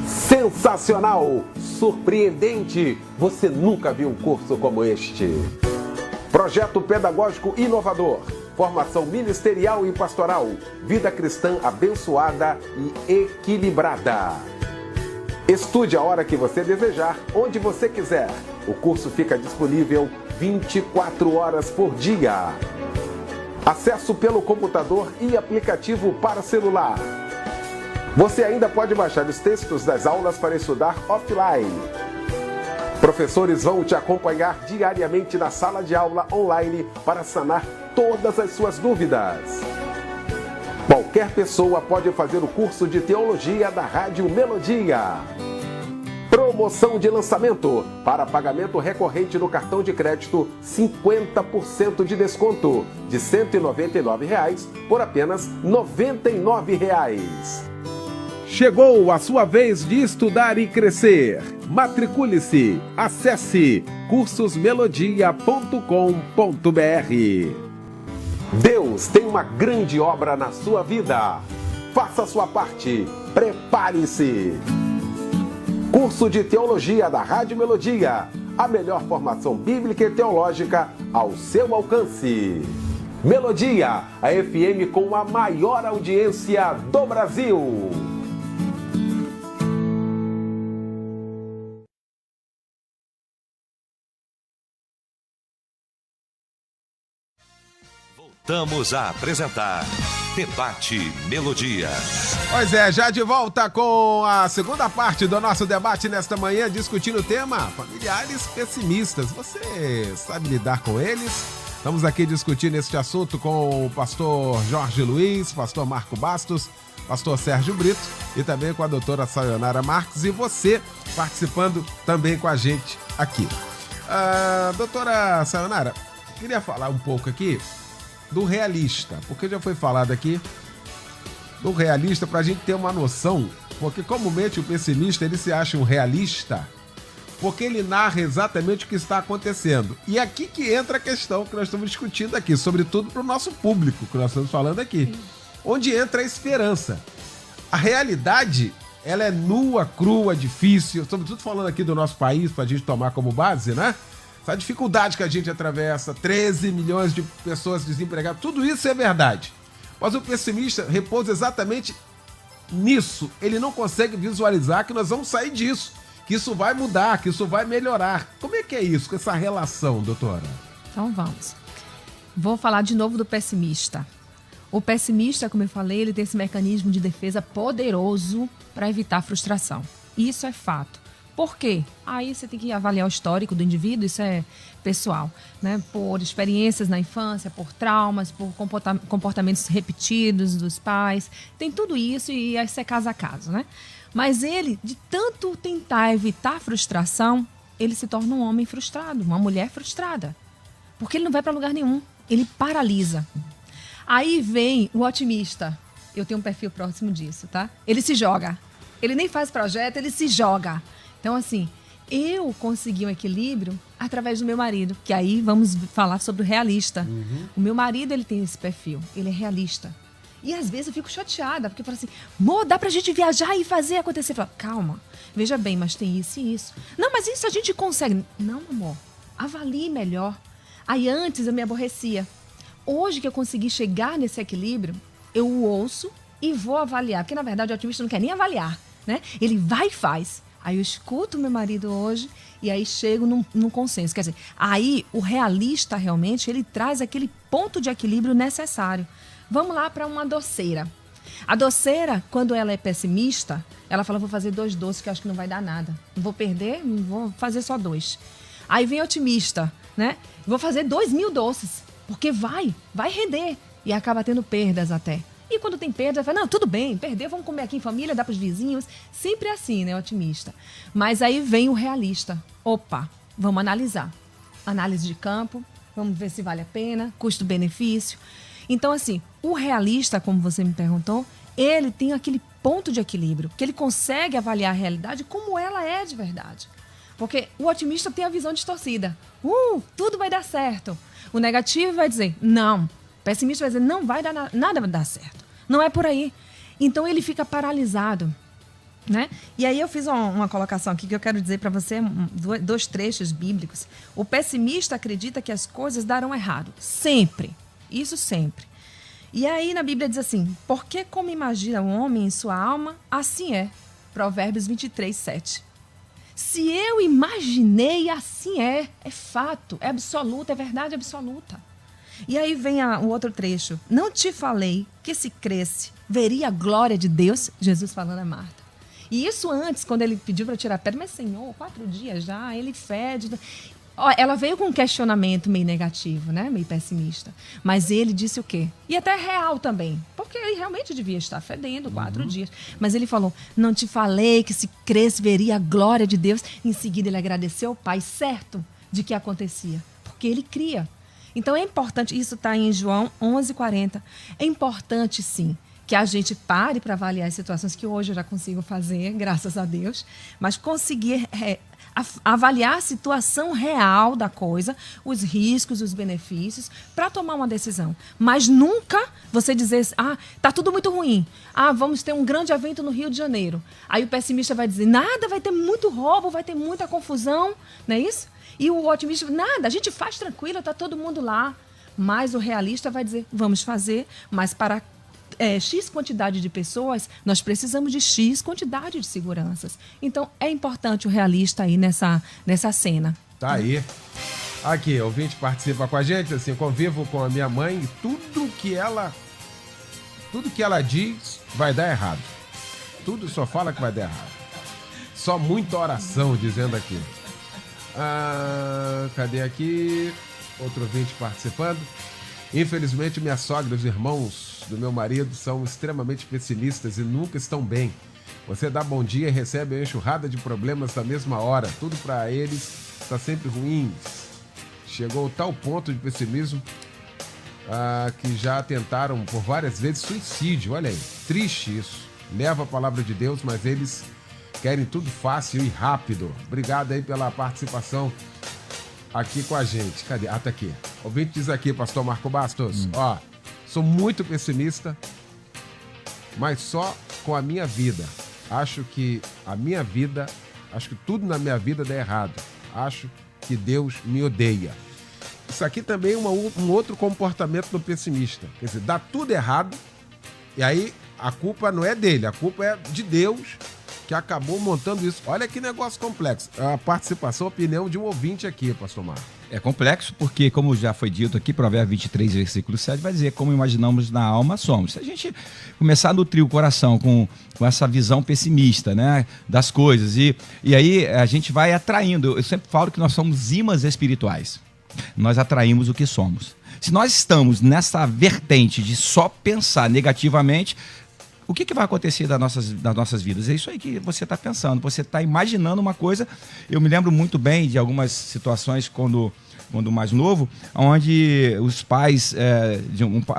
Speaker 2: Sensacional, surpreendente. Você nunca viu um curso como este.
Speaker 8: Projeto pedagógico inovador, formação ministerial e pastoral, vida cristã abençoada e equilibrada. Estude a hora que você desejar, onde você quiser. O curso fica disponível 24 horas por dia. Acesso pelo computador e aplicativo para celular. Você ainda pode baixar os textos das aulas para estudar offline. Professores vão te acompanhar diariamente na sala de aula online para sanar todas as suas dúvidas. Qualquer pessoa pode fazer o curso de teologia da Rádio Melodia. Promoção de lançamento. Para pagamento recorrente no cartão de crédito, 50% de desconto. De R$ 199 por apenas R$ 99. Chegou a sua vez de estudar e crescer. Matricule-se. Acesse cursosmelodia.com.br. Deus tem uma grande obra na sua vida. Faça a sua parte. Prepare-se. Curso de Teologia da Rádio Melodia. A melhor formação bíblica e teológica ao seu alcance. Melodia, a FM com a maior audiência do Brasil.
Speaker 1: Voltamos a apresentar Debate Melodia.
Speaker 2: Pois é, já de volta com a segunda parte do nosso debate nesta manhã, discutindo o tema familiares pessimistas. Você sabe lidar com eles? Estamos aqui discutindo este assunto com o pastor Jorge Luiz, pastor Marco Bastos, pastor Sérgio Brito e também com a doutora Sayonara Marques e você participando também com a gente aqui. Doutora Sayonara, queria falar um pouco aqui do realista, porque já foi falado aqui do realista para a gente ter uma noção, porque comumente o pessimista ele se acha um realista porque ele narra exatamente o que está acontecendo. E aqui que entra a questão que nós estamos discutindo aqui, sobretudo para o nosso público, que nós estamos falando aqui, onde entra a esperança. A realidade, ela é nua, crua, difícil, sobretudo falando aqui do nosso país, para a gente tomar como base, né? Essa dificuldade que a gente atravessa, 13 milhões de pessoas desempregadas, tudo isso é verdade. Mas o pessimista repousa exatamente nisso. Ele não consegue visualizar que nós vamos sair disso, que isso vai mudar, que isso vai melhorar. Como é que é isso, com essa relação, doutora?
Speaker 7: Então vamos. Vou falar de novo do pessimista. O pessimista, como eu falei, ele tem esse mecanismo de defesa poderoso para evitar a frustração. Isso é fato. Por quê? Aí você tem que avaliar o histórico do indivíduo, isso é pessoal, né? Por experiências na infância, por traumas, por comportamentos repetidos dos pais. Tem tudo isso e aí isso é caso a caso, né? Mas ele, de tanto tentar evitar a frustração, ele se torna um homem frustrado, uma mulher frustrada. Porque ele não vai para lugar nenhum, ele paralisa. Aí vem o otimista. Eu tenho um perfil próximo disso, tá? Ele se joga. Ele nem faz projeto, ele se joga. Então, assim, eu consegui um equilíbrio através do meu marido, que aí vamos falar sobre o realista. O meu marido, ele tem esse perfil, ele é realista. E às vezes eu fico chateada, porque eu falo assim, amor, dá pra gente viajar e fazer acontecer. Eu falo, calma, veja bem, mas tem isso e isso. Não, mas isso a gente consegue. Não, amor, avalie melhor. Aí antes eu me aborrecia. Hoje que eu consegui chegar nesse equilíbrio, eu o ouço e vou avaliar. Porque, na verdade, o otimista não quer nem avaliar, né? Ele vai e faz. Aí eu escuto meu marido hoje e aí chego num consenso. Quer dizer, aí o realista realmente, ele traz aquele ponto de equilíbrio necessário. Vamos lá para uma doceira. A doceira, quando ela é pessimista, ela fala, vou fazer 2 doces que eu acho que não vai dar nada. Não vou perder, não vou fazer só 2. Aí vem otimista, né? Vou fazer 2.000 doces, porque vai render. E acaba tendo perdas até. E quando tem perda, fala, não, tudo bem, perdeu, vamos comer aqui em família, dá para os vizinhos. Sempre assim, né, otimista. Mas aí vem o realista. Opa, vamos analisar. Análise de campo, vamos ver se vale a pena, custo-benefício. Então, assim, o realista, como você me perguntou, ele tem aquele ponto de equilíbrio, que ele consegue avaliar a realidade como ela é de verdade. Porque o otimista tem a visão distorcida. Tudo vai dar certo. O negativo vai dizer, não. O pessimista vai dizer, não vai dar nada vai dar certo. Não é por aí. Então ele fica paralisado. Né? E aí eu fiz uma colocação aqui que eu quero dizer para você, 2 trechos bíblicos. O pessimista acredita que as coisas darão errado. Sempre. Isso sempre. E aí na Bíblia diz assim, porque como imagina o homem em sua alma, assim é. Provérbios 23, 7. Se eu imaginei, assim é fato, é absoluto, é verdade absoluta. E aí vem o outro trecho. Não te falei que se cresce, veria a glória de Deus? Jesus falando a Marta. E isso antes, quando ele pediu para tirar a pedra, mas Senhor, 4 dias já, ele fede. Ela veio com um questionamento meio negativo, né? Meio pessimista. Mas ele disse o quê? E até real também. Porque ele realmente devia estar fedendo 4 dias. Mas ele falou, não te falei que se cresce, veria a glória de Deus. Em seguida ele agradeceu ao Pai, certo de que acontecia. Porque ele cria. Então é importante, isso está em João 11:40. É importante, sim, que a gente pare para avaliar as situações que hoje eu já consigo fazer, graças a Deus, mas conseguir avaliar a situação real da coisa, os riscos, os benefícios, para tomar uma decisão. Mas nunca você dizer, tá tudo muito ruim. Vamos ter um grande evento no Rio de Janeiro. Aí o pessimista vai dizer, nada, vai ter muito roubo, vai ter muita confusão, não é isso? E o otimista, nada, a gente faz tranquilo, tá todo mundo lá. Mas o realista vai dizer, vamos fazer, mas para X quantidade de pessoas, nós precisamos de X quantidade de seguranças. Então, é importante o realista aí nessa cena.
Speaker 2: Tá aí. Aqui, o ouvinte participa com a gente, assim, convivo com a minha mãe e tudo que ela diz vai dar errado. Tudo só fala que vai dar errado. Só muita oração, dizendo aqui. Cadê aqui? Outro ouvinte participando. Infelizmente, minha sogra e os irmãos do meu marido são extremamente pessimistas e nunca estão bem. Você dá bom dia e recebe uma enxurrada de problemas na mesma hora. Tudo para eles está sempre ruim. Chegou a tal ponto de pessimismo que já tentaram por várias vezes suicídio. Olha aí, triste isso. Leva a palavra de Deus, mas eles querem tudo fácil e rápido. Obrigado aí pela participação aqui com a gente. Cadê? Tá aqui. O ouvinte diz aqui, pastor Marco Bastos, sou muito pessimista, mas só com a minha vida. Acho que tudo na minha vida dá errado. Acho que Deus me odeia. Isso aqui também é um outro comportamento do pessimista. Quer dizer, dá tudo errado, e aí a culpa não é dele, a culpa é de Deus, que acabou montando isso. Olha que negócio complexo. A participação, a opinião de um ouvinte aqui, pastor Marco.
Speaker 4: É complexo porque, como já foi dito aqui, Provérbios 23, versículo 7, vai dizer, como imaginamos na alma, somos. Se a gente começar a nutrir o coração com essa visão pessimista, né, das coisas, e aí a gente vai atraindo. Eu sempre falo que nós somos ímãs espirituais. Nós atraímos o que somos. Se nós estamos nessa vertente de só pensar negativamente, o que vai acontecer das nossas vidas? É isso aí que você está pensando, você está imaginando uma coisa. Eu me lembro muito bem de algumas situações quando mais novo, onde os pais,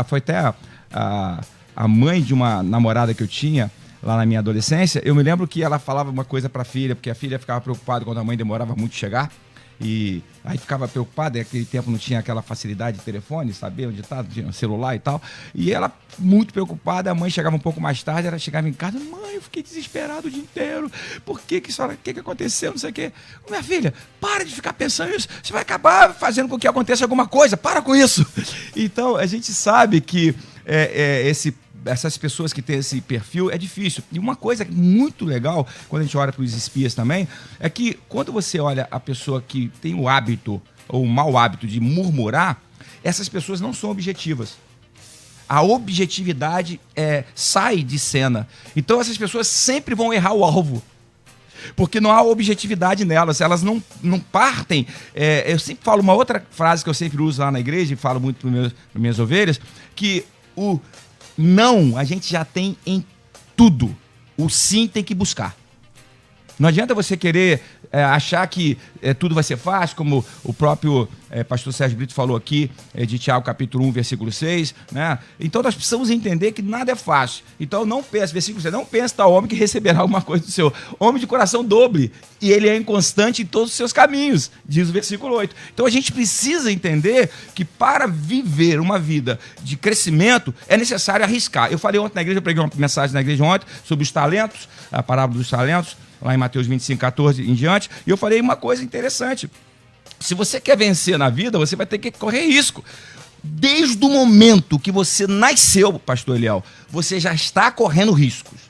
Speaker 4: foi até a mãe de uma namorada que eu tinha lá na minha adolescência, eu me lembro que ela falava uma coisa para a filha, porque a filha ficava preocupada quando a mãe demorava muito a chegar. E aí ficava preocupada, naquele tempo não tinha aquela facilidade de telefone, saber onde estava, tinha celular e tal. E ela, muito preocupada, a mãe chegava um pouco mais tarde, ela chegava em casa, mãe, eu fiquei desesperado o dia inteiro, por que aconteceu, não sei o quê. Minha filha, para de ficar pensando isso, você vai acabar fazendo com que aconteça alguma coisa, para com isso. Então, a gente sabe que essas pessoas que têm esse perfil é difícil. E uma coisa muito legal, quando a gente olha para os espias também, é que quando você olha a pessoa que tem o hábito, ou o mau hábito de murmurar, essas pessoas não são objetivas. A objetividade sai de cena. Então essas pessoas sempre vão errar o alvo. Porque não há objetividade nelas, elas não partem. Eu sempre falo uma outra frase que eu sempre uso lá na igreja, e falo muito para minhas ovelhas, que o não, a gente já tem em tudo. O sim tem que buscar. Não adianta você querer achar que tudo vai ser fácil, como o próprio pastor Sérgio Brito falou aqui, de Tiago capítulo 1, versículo 6, né? Então nós precisamos entender que nada é fácil. Então não pense, versículo 6, não pense tal homem que receberá alguma coisa do Senhor. Homem de coração dobre, e ele é inconstante em todos os seus caminhos, diz o versículo 8. Então a gente precisa entender que para viver uma vida de crescimento é necessário arriscar. Eu falei ontem na igreja, eu preguei uma mensagem na igreja ontem sobre os talentos, a parábola dos talentos, lá em Mateus 25, 14 em diante, e eu falei uma coisa interessante. Se você quer vencer na vida, você vai ter que correr risco. Desde o momento que você nasceu, pastor Eliel, você já está correndo riscos.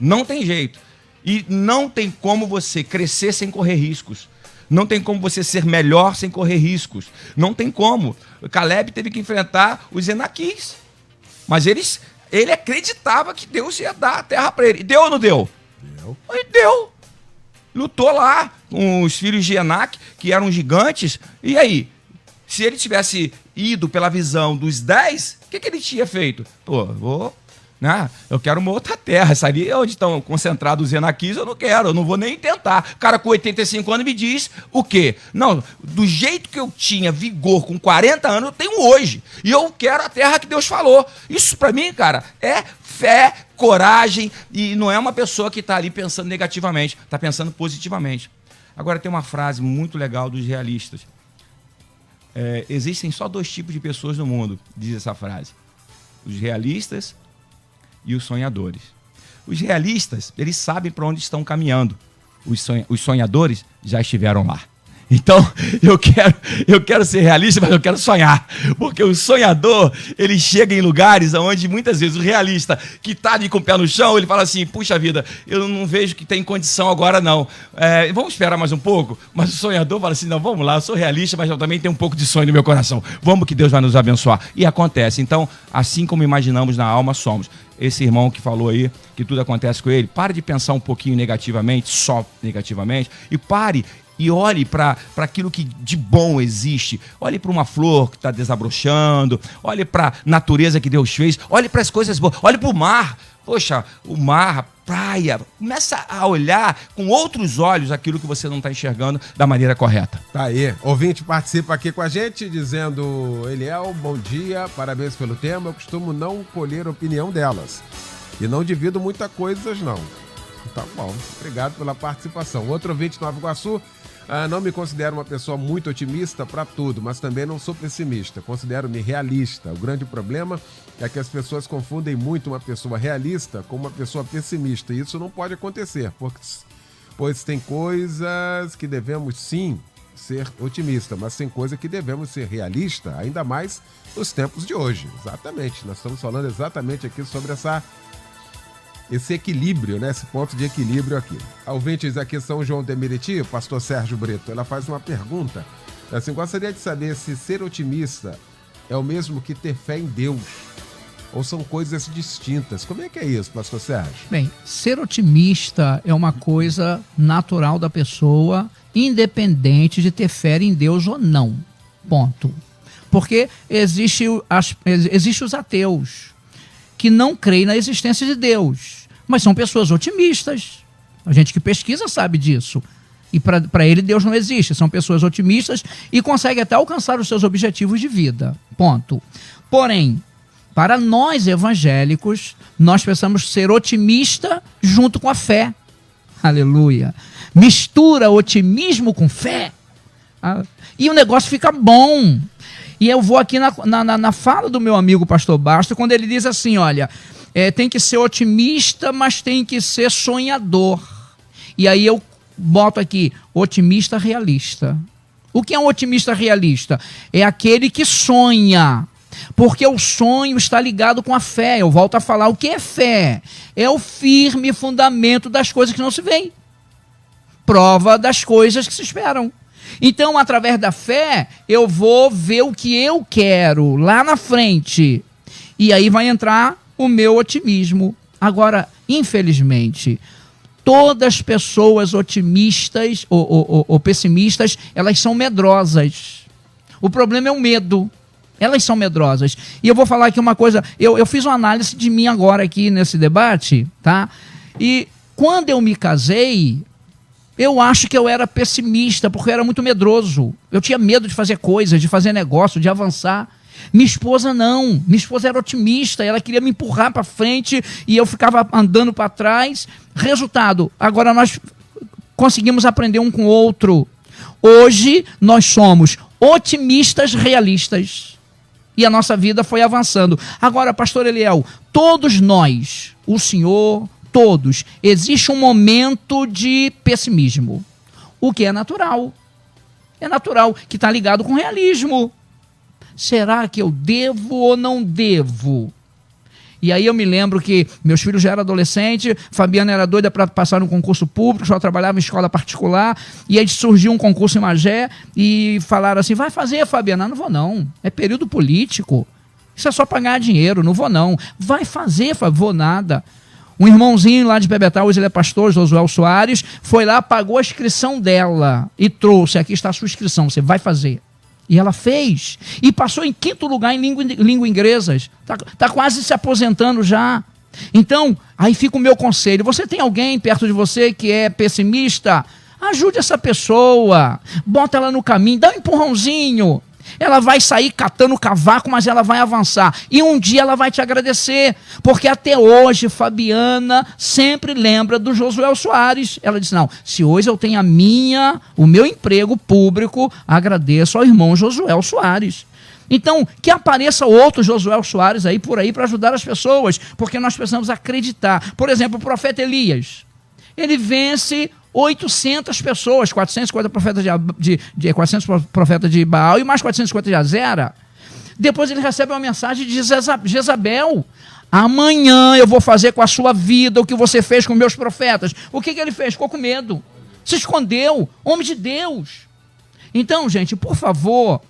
Speaker 4: Não tem jeito. E não tem como você crescer sem correr riscos. Não tem como você ser melhor sem correr riscos. Não tem como. O Caleb teve que enfrentar os Enaquis. Mas ele acreditava que Deus ia dar a terra para ele. E deu ou não deu? Deu. Aí deu. Lutou lá com os filhos de Enac, que eram gigantes. E aí? Se ele tivesse ido pela visão dos 10, o que ele tinha feito? Pô, eu quero uma outra terra. Sabe onde estão concentrados os Enaquis? Eu não vou nem tentar. O cara com 85 anos me diz o quê? Não, do jeito que eu tinha vigor com 40 anos, eu tenho hoje. E eu quero a terra que Deus falou. Isso pra mim, cara, é fé, coragem, e não é uma pessoa que está ali pensando negativamente, está pensando positivamente. Agora tem uma frase muito legal dos realistas. Existem só 2 tipos de pessoas no mundo, diz essa frase. Os realistas e os sonhadores. Os realistas, eles sabem para onde estão caminhando. Os sonhadores já estiveram lá. Então, eu quero ser realista, mas eu quero sonhar. Porque o sonhador, ele chega em lugares onde muitas vezes o realista, que está ali com o pé no chão, ele fala assim, puxa vida, eu não vejo que tem condição agora não. Vamos esperar mais um pouco? Mas o sonhador fala assim, não, vamos lá, eu sou realista, mas eu também tenho um pouco de sonho no meu coração. Vamos que Deus vai nos abençoar. E acontece. Então, assim como imaginamos na alma, somos. Esse irmão que falou aí, que tudo acontece com ele, pare de pensar um pouquinho negativamente, só negativamente, e pare e olhe para aquilo que de bom existe. Olhe para uma flor que está desabrochando, olhe para a natureza que Deus fez, olhe para as coisas boas, olhe para o mar. Poxa, o mar, a praia, começa a olhar com outros olhos aquilo que você não está enxergando da maneira correta.
Speaker 2: Tá aí, ouvinte participa aqui com a gente dizendo, Eliel, bom dia, parabéns pelo tema, eu costumo não colher a opinião delas e não divido muitas coisas não. Tá bom, obrigado pela participação. Outro ouvinte de Nova Iguaçu, não me considero uma pessoa muito otimista para tudo, mas também não sou pessimista, considero-me realista. O grande problema é que as pessoas confundem muito uma pessoa realista com uma pessoa pessimista, e isso não pode acontecer, pois tem coisas que devemos sim ser otimista, mas tem coisa que devemos ser realista, ainda mais nos tempos de hoje. Exatamente, nós estamos falando exatamente aqui sobre esse equilíbrio, né? Esse ponto de equilíbrio aqui. A ouvintes aqui São João de Meriti, pastor Sérgio Brito, ela faz uma pergunta, assim, gostaria de saber se ser otimista é o mesmo que ter fé em Deus, ou são coisas distintas. Como é que é isso, pastor Sérgio?
Speaker 5: Bem, ser otimista é uma coisa natural da pessoa, independente de ter fé em Deus ou não. Ponto. Porque existe os ateus que não creem na existência de Deus, mas são pessoas otimistas. A gente que pesquisa sabe disso. E para ele Deus não existe. São pessoas otimistas e conseguem até alcançar os seus objetivos de vida. Ponto. Porém, para nós evangélicos, nós precisamos ser otimista junto com a fé. Aleluia. Mistura otimismo com fé. E o negócio fica bom. E eu vou aqui na fala do meu amigo pastor Basto, quando ele diz assim, olha, tem que ser otimista, mas tem que ser sonhador. E aí eu boto aqui, otimista realista. O que é um otimista realista? É aquele que sonha, porque o sonho está ligado com a fé. Eu volto a falar, o que é fé? É o firme fundamento das coisas que não se veem. Prova das coisas que se esperam. Então, através da fé, eu vou ver o que eu quero lá na frente. E aí vai entrar o meu otimismo. Agora, infelizmente, todas as pessoas otimistas ou pessimistas, elas são medrosas. O problema é o medo. Elas são medrosas. E eu vou falar aqui uma coisa. Eu fiz uma análise de mim agora aqui nesse debate, tá? E quando eu me casei, Eu acho que eu era pessimista, porque eu era muito medroso. Eu tinha medo de fazer coisas, de fazer negócio, de avançar. Minha esposa não. Minha esposa era otimista, ela queria me empurrar para frente e eu ficava andando para trás. Resultado, agora nós conseguimos aprender um com o outro. Hoje nós somos otimistas realistas. E a nossa vida foi avançando. Agora, pastor Eliel, todos nós, o senhor, todos, existe um momento de pessimismo. O que é natural. É natural, que está ligado com realismo. Será que eu devo ou não devo? E aí eu me lembro que meus filhos já eram adolescentes, Fabiana era doida para passar no concurso público, só trabalhava em escola particular, e aí surgiu um concurso em Magé, e falaram assim, vai fazer, Fabiana? Não vou não, é período político, isso é só para ganhar dinheiro, não vou não. Vai fazer, vou nada. Um irmãozinho lá de Bebetal, hoje ele é pastor, Josué Soares, foi lá, pagou a inscrição dela, e trouxe, aqui está a sua inscrição, você vai fazer. E ela fez. E passou em 5º lugar em língua inglesas. Está quase se aposentando já. Então, aí fica o meu conselho. Você tem alguém perto de você que é pessimista? Ajude essa pessoa. Bota ela no caminho. Dá um empurrãozinho. Ela vai sair catando cavaco, mas ela vai avançar. E um dia ela vai te agradecer. Porque até hoje, Fabiana sempre lembra do Josué Soares. Ela disse, não, se hoje eu tenho o meu emprego público, agradeço ao irmão Josué Soares. Então, que apareça outro Josué Soares aí por aí para ajudar as pessoas. Porque nós precisamos acreditar. Por exemplo, o profeta Elias. Ele vence 800 pessoas, 450 400 profetas de Baal e mais 450 de Azera. Depois ele recebe uma mensagem de Jezabel. Amanhã eu vou fazer com a sua vida o que você fez com meus profetas. O que ele fez? Ficou com medo. Se escondeu. Homem de Deus. Então, gente, por favor,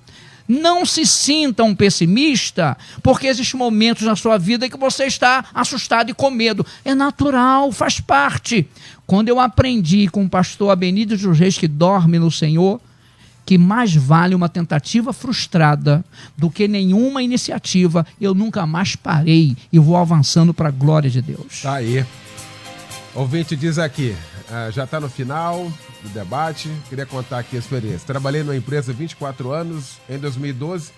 Speaker 5: não se sinta um pessimista, porque existem momentos na sua vida que você está assustado e com medo. É natural, faz parte. Quando eu aprendi com o pastor Abenido dos Reis, que dorme no Senhor, que mais vale uma tentativa frustrada do que nenhuma iniciativa, eu nunca mais parei e vou avançando para a glória de Deus.
Speaker 2: Tá aí. Ouvinte diz aqui, já está no final do debate, queria contar aqui a experiência. Trabalhei numa empresa 24 anos, em 2012,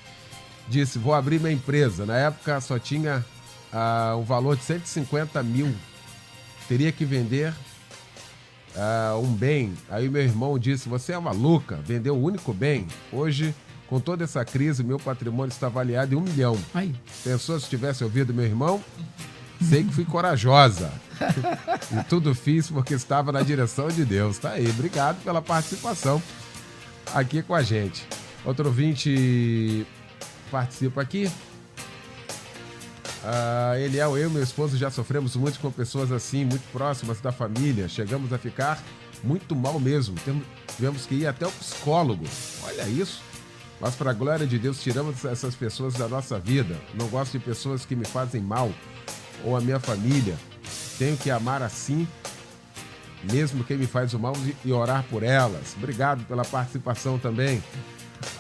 Speaker 2: disse, vou abrir minha empresa. Na época só tinha um valor de 150 mil, teria que vender um bem. Aí meu irmão disse, você é maluca, vendeu o único bem. Hoje, com toda essa crise, meu patrimônio está avaliado em 1 milhão. Aí. Pensou se tivesse ouvido meu irmão? Sei que fui corajosa. E tudo fiz porque estava na direção de Deus. Tá aí, obrigado pela participação aqui com a gente. Outro ouvinte participa aqui. Eliel, eu e meu esposo já sofremos muito com pessoas assim, muito próximas da família. Chegamos a ficar muito mal mesmo. Tivemos que ir até o psicólogo. Olha isso. Mas, para a glória de Deus, tiramos essas pessoas da nossa vida. Não gosto de pessoas que me fazem mal ou a minha família. Tenho que amar assim, mesmo quem me faz o mal, e orar por elas. Obrigado pela participação também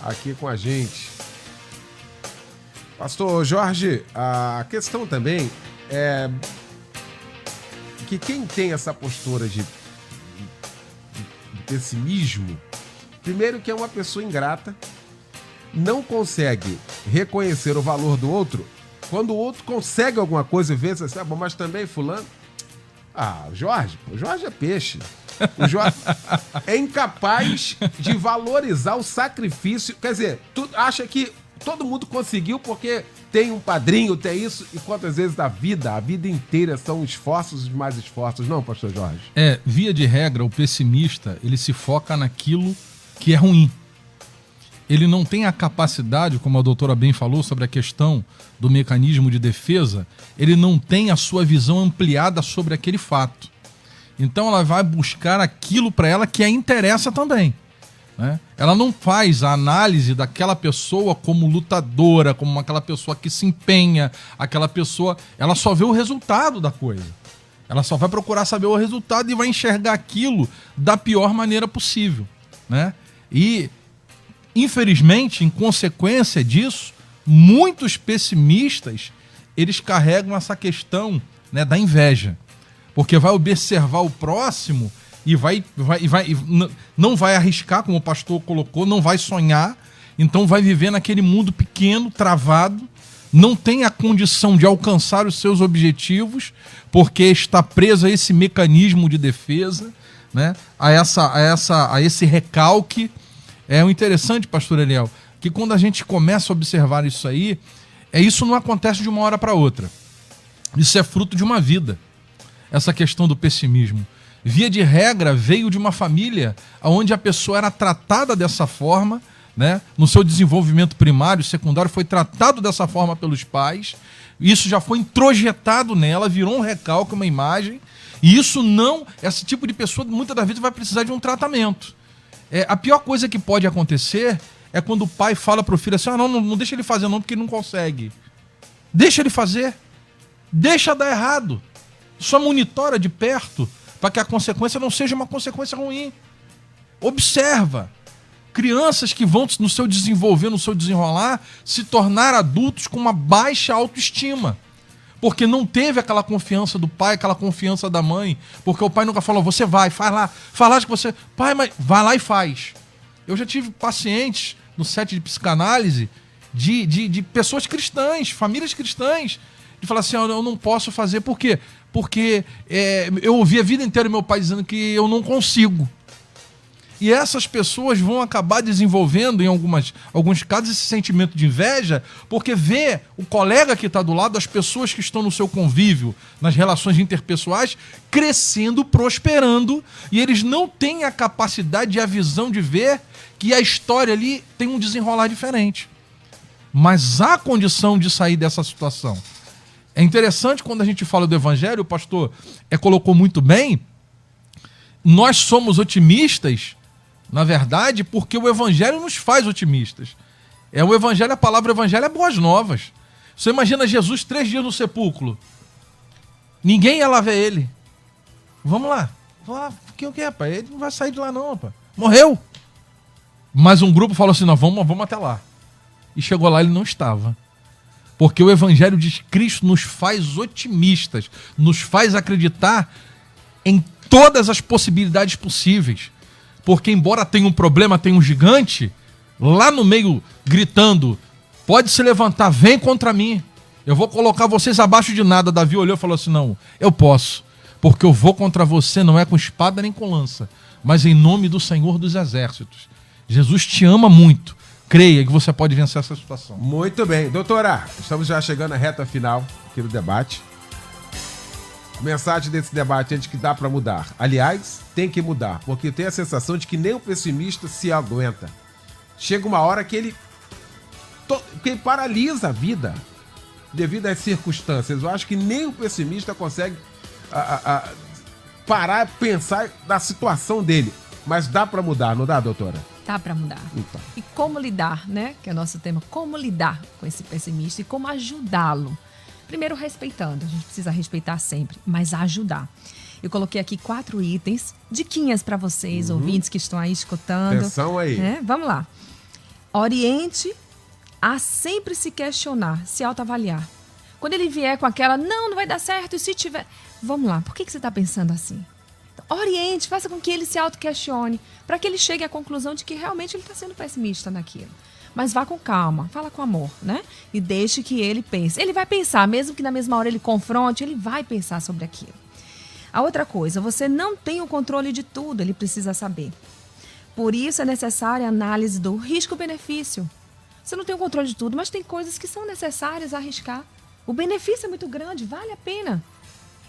Speaker 2: aqui com a gente. Pastor Jorge, a questão também é que quem tem essa postura de pessimismo, primeiro que é uma pessoa ingrata, não consegue reconhecer o valor do outro. Quando o outro consegue alguma coisa e vê, você sabe, mas também fulano. O Jorge é peixe. O Jorge é incapaz de valorizar o sacrifício. Quer dizer, tu acha que todo mundo conseguiu porque tem um padrinho, tem isso, e quantas vezes a vida inteira são esforços e mais esforços, não, pastor Jorge?
Speaker 6: Via de regra, o pessimista, ele se foca naquilo que é ruim. Ele não tem a capacidade, como a doutora bem falou, sobre a questão do mecanismo de defesa, ele não tem a sua visão ampliada sobre aquele fato. Então ela vai buscar aquilo para ela que a interessa também, né? Ela não faz a análise daquela pessoa como lutadora, como aquela pessoa que se empenha, aquela pessoa... Ela só vê o resultado da coisa. Ela só vai procurar saber o resultado e vai enxergar aquilo da pior maneira possível, né? E, infelizmente, em consequência disso, muitos pessimistas, eles carregam essa questão, né, da inveja. Porque vai observar o próximo e não vai arriscar, como o pastor colocou, não vai sonhar, então vai viver naquele mundo pequeno, travado, não tem a condição de alcançar os seus objetivos, porque está preso a esse mecanismo de defesa, né? a esse recalque. É o interessante, pastor Eliel, que quando a gente começa a observar isso aí, isso não acontece de uma hora para outra. Isso é fruto de uma vida. Essa questão do pessimismo. Via de regra, veio de uma família onde a pessoa era tratada dessa forma, né? No seu desenvolvimento primário, secundário, foi tratado dessa forma pelos pais. Isso já foi introjetado nela, virou um recalque, uma imagem. E isso não... Esse tipo de pessoa, muitas das vezes, vai precisar de um tratamento. A pior coisa que pode acontecer é quando o pai fala para o filho assim, não deixa ele fazer não, porque ele não consegue. Deixa ele fazer. Deixa dar errado. Só monitora de perto para que a consequência não seja uma consequência ruim. Observa. Crianças que vão no seu desenvolver, no seu desenrolar, se tornar adultos com uma baixa autoestima. Porque não teve aquela confiança do pai, aquela confiança da mãe. Porque o pai nunca falou, você vai, faz lá que você... Pai, mas vai lá e faz. Eu já tive pacientes no set de psicanálise de pessoas cristãs, famílias cristãs, de falar assim, eu não posso fazer. Por quê? Porque eu ouvi a vida inteira meu pai dizendo que eu não consigo. E essas pessoas vão acabar desenvolvendo, em alguns casos, esse sentimento de inveja, porque vê o colega que está do lado, as pessoas que estão no seu convívio, nas relações interpessoais, crescendo, prosperando, e eles não têm a capacidade e a visão de ver que a história ali tem um desenrolar diferente. Mas há condição de sair dessa situação. É interessante quando a gente fala do evangelho, o pastor colocou muito bem, nós somos otimistas, na verdade, porque o evangelho nos faz otimistas. A palavra evangelho é boas novas. Você imagina Jesus 3 dias no sepulcro. Ninguém ia lá ver ele. Vamos lá. O que é, pai? Ele não vai sair de lá não, pai. Morreu. Mas um grupo falou assim, não, vamos até lá. E chegou lá, ele não estava. Porque o evangelho de Cristo nos faz otimistas, nos faz acreditar em todas as possibilidades possíveis. Porque embora tenha um problema, tenha um gigante, lá no meio gritando, pode se levantar, vem contra mim, eu vou colocar vocês abaixo de nada. Davi olhou e falou assim, não, eu posso, porque eu vou contra você, não é com espada nem com lança, mas em nome do Senhor dos Exércitos. Jesus te ama muito, creia que você pode vencer essa situação.
Speaker 2: Muito bem, doutora, estamos já chegando à reta final aqui do debate. Mensagem desse debate é de que dá para mudar. Aliás, tem que mudar, porque tem a sensação de que nem o pessimista se aguenta. Chega uma hora que ele paralisa a vida devido às circunstâncias. Eu acho que nem o pessimista consegue parar e pensar na situação dele. Mas dá para mudar, não dá, doutora?
Speaker 7: Dá para mudar.
Speaker 2: Então.
Speaker 7: E como lidar, né? Que é o nosso tema. Como lidar com esse pessimista e como ajudá-lo. Primeiro, respeitando. A gente precisa respeitar sempre, mas ajudar. Eu coloquei aqui 4 itens, diquinhas para vocês, ouvintes que estão aí escutando.
Speaker 2: Atenção aí.
Speaker 7: Vamos lá. Oriente a sempre se questionar, se autoavaliar. Quando ele vier com aquela, não vai dar certo, e se tiver... Vamos lá, por que você está pensando assim? Então, oriente, faça com que ele se auto-questione, para que ele chegue à conclusão de que realmente ele está sendo pessimista naquilo. Mas vá com calma, fala com amor, né? E deixe que ele pense. Ele vai pensar, mesmo que na mesma hora ele confronte, ele vai pensar sobre aquilo. A outra coisa, você não tem o controle de tudo, ele precisa saber. Por isso é necessária a análise do risco-benefício. Você não tem o controle de tudo, mas tem coisas que são necessárias a arriscar. O benefício é muito grande, vale a pena.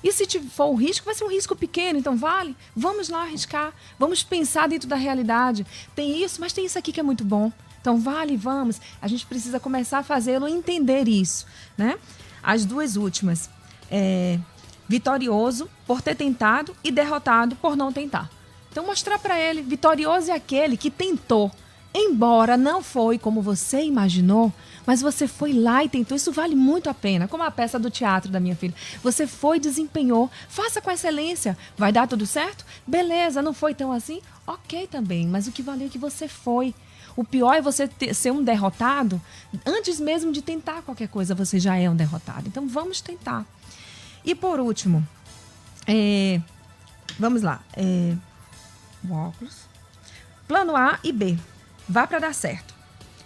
Speaker 7: E se for o risco, vai ser um risco pequeno, então vale. Vamos lá arriscar, vamos pensar dentro da realidade. Tem isso, mas tem isso aqui que é muito bom. Então, vale, vamos. A gente precisa começar a fazê-lo entender isso, né? As 2 últimas. Vitorioso por ter tentado e derrotado por não tentar. Então, mostrar para ele, vitorioso é aquele que tentou. Embora não foi como você imaginou, mas você foi lá e tentou. Isso vale muito a pena. Como a peça do teatro da minha filha. Você foi e desempenhou. Faça com excelência. Vai dar tudo certo? Beleza, não foi tão assim? Ok também, mas o que valeu é que você foi. O pior é você ser um derrotado. Antes mesmo de tentar qualquer coisa, você já é um derrotado. Então, vamos tentar. E por último, vamos lá. o óculos. Plano A e B. Vá para dar certo.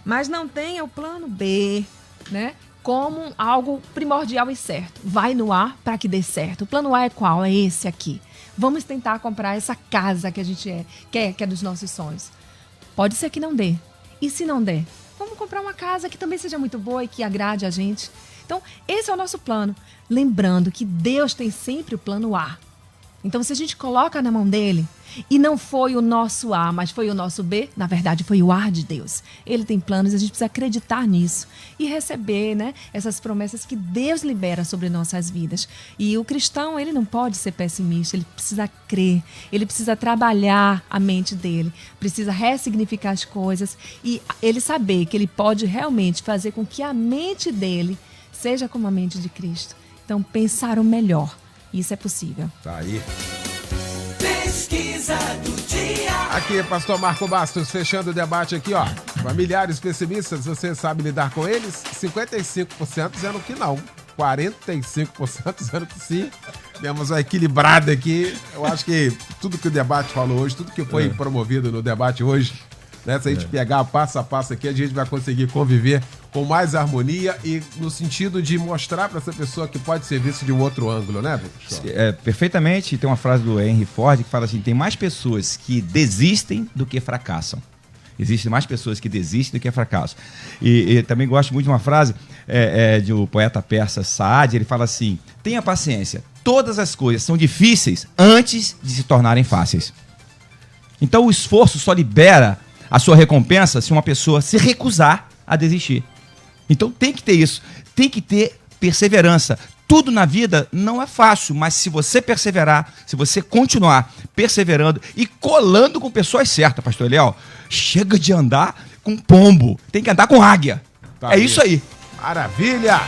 Speaker 7: Mas não tenha o plano B, né? Como algo primordial e certo. Vai no A para que dê certo. O plano A é qual? É esse aqui. Vamos tentar comprar essa casa que a gente quer, que é dos nossos sonhos. Pode ser que não dê. E se não der? Vamos comprar uma casa que também seja muito boa e que agrade a gente. Então, esse é o nosso plano. Lembrando que Deus tem sempre o plano A. Então, se a gente coloca na mão dele e não foi o nosso A, mas foi o nosso B, na verdade foi o A de Deus. Ele tem planos e a gente precisa acreditar nisso e receber, né, essas promessas que Deus libera sobre nossas vidas. E o cristão, ele não pode ser pessimista, ele precisa crer, ele precisa trabalhar a mente dele, precisa ressignificar as coisas e ele saber que ele pode realmente fazer com que a mente dele seja como a mente de Cristo. Então, pensar o melhor. Isso é possível.
Speaker 2: Tá aí.
Speaker 3: Pesquisa do dia.
Speaker 2: Aqui, pastor Marco Bastos, fechando o debate aqui, ó. Familiares pessimistas, você sabe lidar com eles? 55% dizendo que não. 45% dizendo que sim. Temos uma equilibrada aqui. Eu acho que tudo que o debate falou hoje, tudo que foi promovido no debate hoje, né? Se a gente pegar passo a passo aqui, a gente vai conseguir conviver com mais harmonia e no sentido de mostrar para essa pessoa que pode ser visto de um outro ângulo, né, Bucho?
Speaker 4: Perfeitamente. Tem uma frase do Henry Ford que fala assim: tem mais pessoas que desistem do que fracassam. Existem mais pessoas que desistem do que fracassam. E também gosto muito de uma frase de um poeta persa, Saad. Ele fala assim: tenha paciência, todas as coisas são difíceis antes de se tornarem fáceis. Então o esforço só libera a sua recompensa se uma pessoa se recusar a desistir. Então tem que ter isso, tem que ter perseverança. Tudo na vida não é fácil, mas se você perseverar, se você continuar perseverando e colando com pessoas certas, pastor Eliel, chega de andar com pombo, tem que andar com águia.
Speaker 2: Tá
Speaker 4: é
Speaker 2: aí.
Speaker 4: Isso aí.
Speaker 2: Maravilha!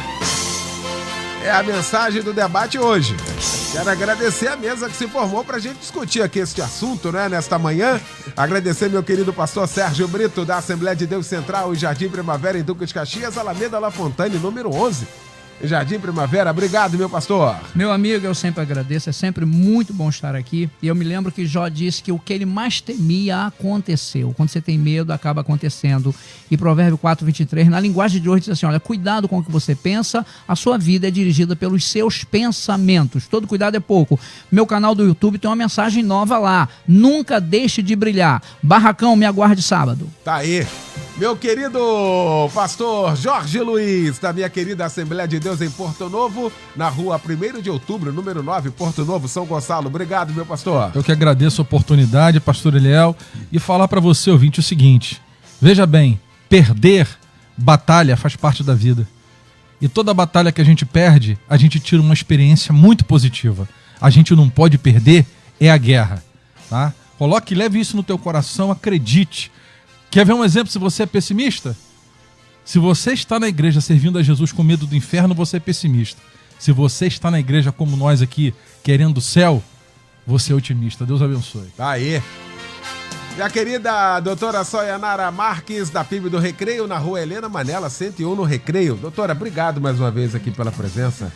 Speaker 2: É a mensagem do debate hoje. Quero agradecer a mesa que se formou para a gente discutir aqui este assunto, né, nesta manhã. Agradecer meu querido pastor Sérgio Brito, da Assembleia de Deus Central, em Jardim Primavera, em Duque de Caxias, Alameda La Fontaine, número 11. Em Jardim Primavera. Obrigado, meu pastor.
Speaker 5: Meu amigo, eu sempre agradeço, é sempre muito bom estar aqui. E eu me lembro que Jó disse que o que ele mais temia aconteceu. Quando você tem medo, acaba acontecendo. E Provérbio 4:23, na linguagem de hoje, diz assim: olha, cuidado com o que você pensa, a sua vida é dirigida pelos seus pensamentos. Todo cuidado é pouco. Meu canal do YouTube tem uma mensagem nova lá: nunca deixe de brilhar. Barracão, me aguarde sábado.
Speaker 2: Tá aí. Meu querido pastor Jorge Luiz, da minha querida Assembleia de Deus em Porto Novo, na rua 1º de outubro, número 9, Porto Novo, São Gonçalo. Obrigado, meu pastor.
Speaker 6: Eu que agradeço a oportunidade, pastor Eliel, e falar para você, ouvinte, o seguinte: veja bem, perder batalha faz parte da vida. E toda batalha que a gente perde, a gente tira uma experiência muito positiva. A gente não pode perder é a guerra, tá? Coloque, leve isso no teu coração, acredite. Quer ver um exemplo se você é pessimista? Se você está na igreja servindo a Jesus com medo do inferno, você é pessimista. Se você está na igreja como nós aqui, querendo o céu, você é otimista. Deus abençoe.
Speaker 2: Tá aí. Minha querida doutora Soyanara Marques, da PIB do Recreio, na rua Helena Manela, 101, no Recreio. Doutora, obrigado mais uma vez aqui pela presença.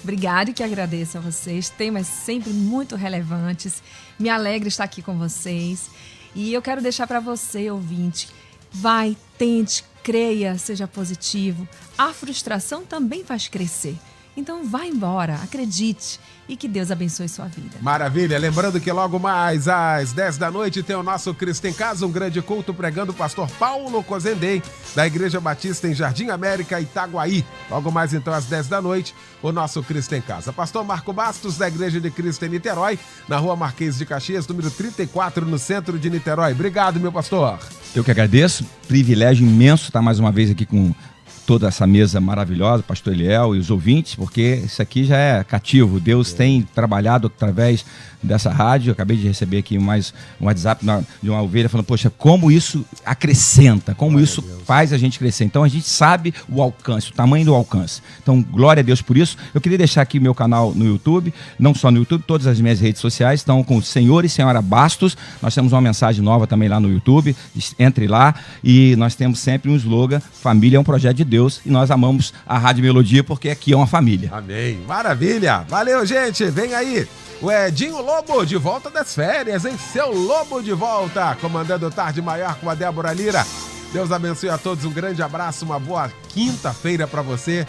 Speaker 7: Obrigada e que agradeço a vocês. Temas sempre muito relevantes. Me alegra estar aqui com vocês. E eu quero deixar para você, ouvinte, vai, tente, creia, seja positivo. A frustração também faz crescer. Então vá embora, acredite e que Deus abençoe sua vida.
Speaker 2: Maravilha, lembrando que logo mais às 10 da noite tem o nosso Cristo em Casa, um grande culto pregando o pastor Paulo Cozendem, da Igreja Batista em Jardim América, Itaguaí. Logo mais então às 10 da noite, o nosso Cristo em Casa. Pastor Marco Bastos, da Igreja de Cristo em Niterói, na rua Marquês de Caxias, número 34, no centro de Niterói. Obrigado, meu pastor.
Speaker 4: Eu que agradeço, privilégio imenso estar mais uma vez aqui com toda essa mesa maravilhosa, pastor Eliel e os ouvintes, porque isso aqui já é cativo. Deus tem trabalhado através dessa rádio. Eu acabei de receber aqui mais um WhatsApp de uma ovelha falando: poxa, como isso acrescenta, como glória isso faz a gente crescer. Então a gente sabe o alcance, o tamanho do alcance. Então glória a Deus por isso. Eu queria deixar aqui meu canal no YouTube, não só no YouTube, todas as minhas redes sociais estão com o Senhor e Senhora Bastos. Nós temos uma mensagem nova também lá no YouTube, entre lá, e nós temos sempre um slogan: família é um projeto de Deus. Deus e nós amamos a Rádio Melodia porque aqui é uma família.
Speaker 2: Amém. Maravilha. Valeu, gente. Vem aí. O Edinho Lobo, de volta das férias, hein? Seu Lobo de volta, comandando Tarde Maior com a Débora Lira. Deus abençoe a todos, um grande abraço, uma boa quinta-feira para você.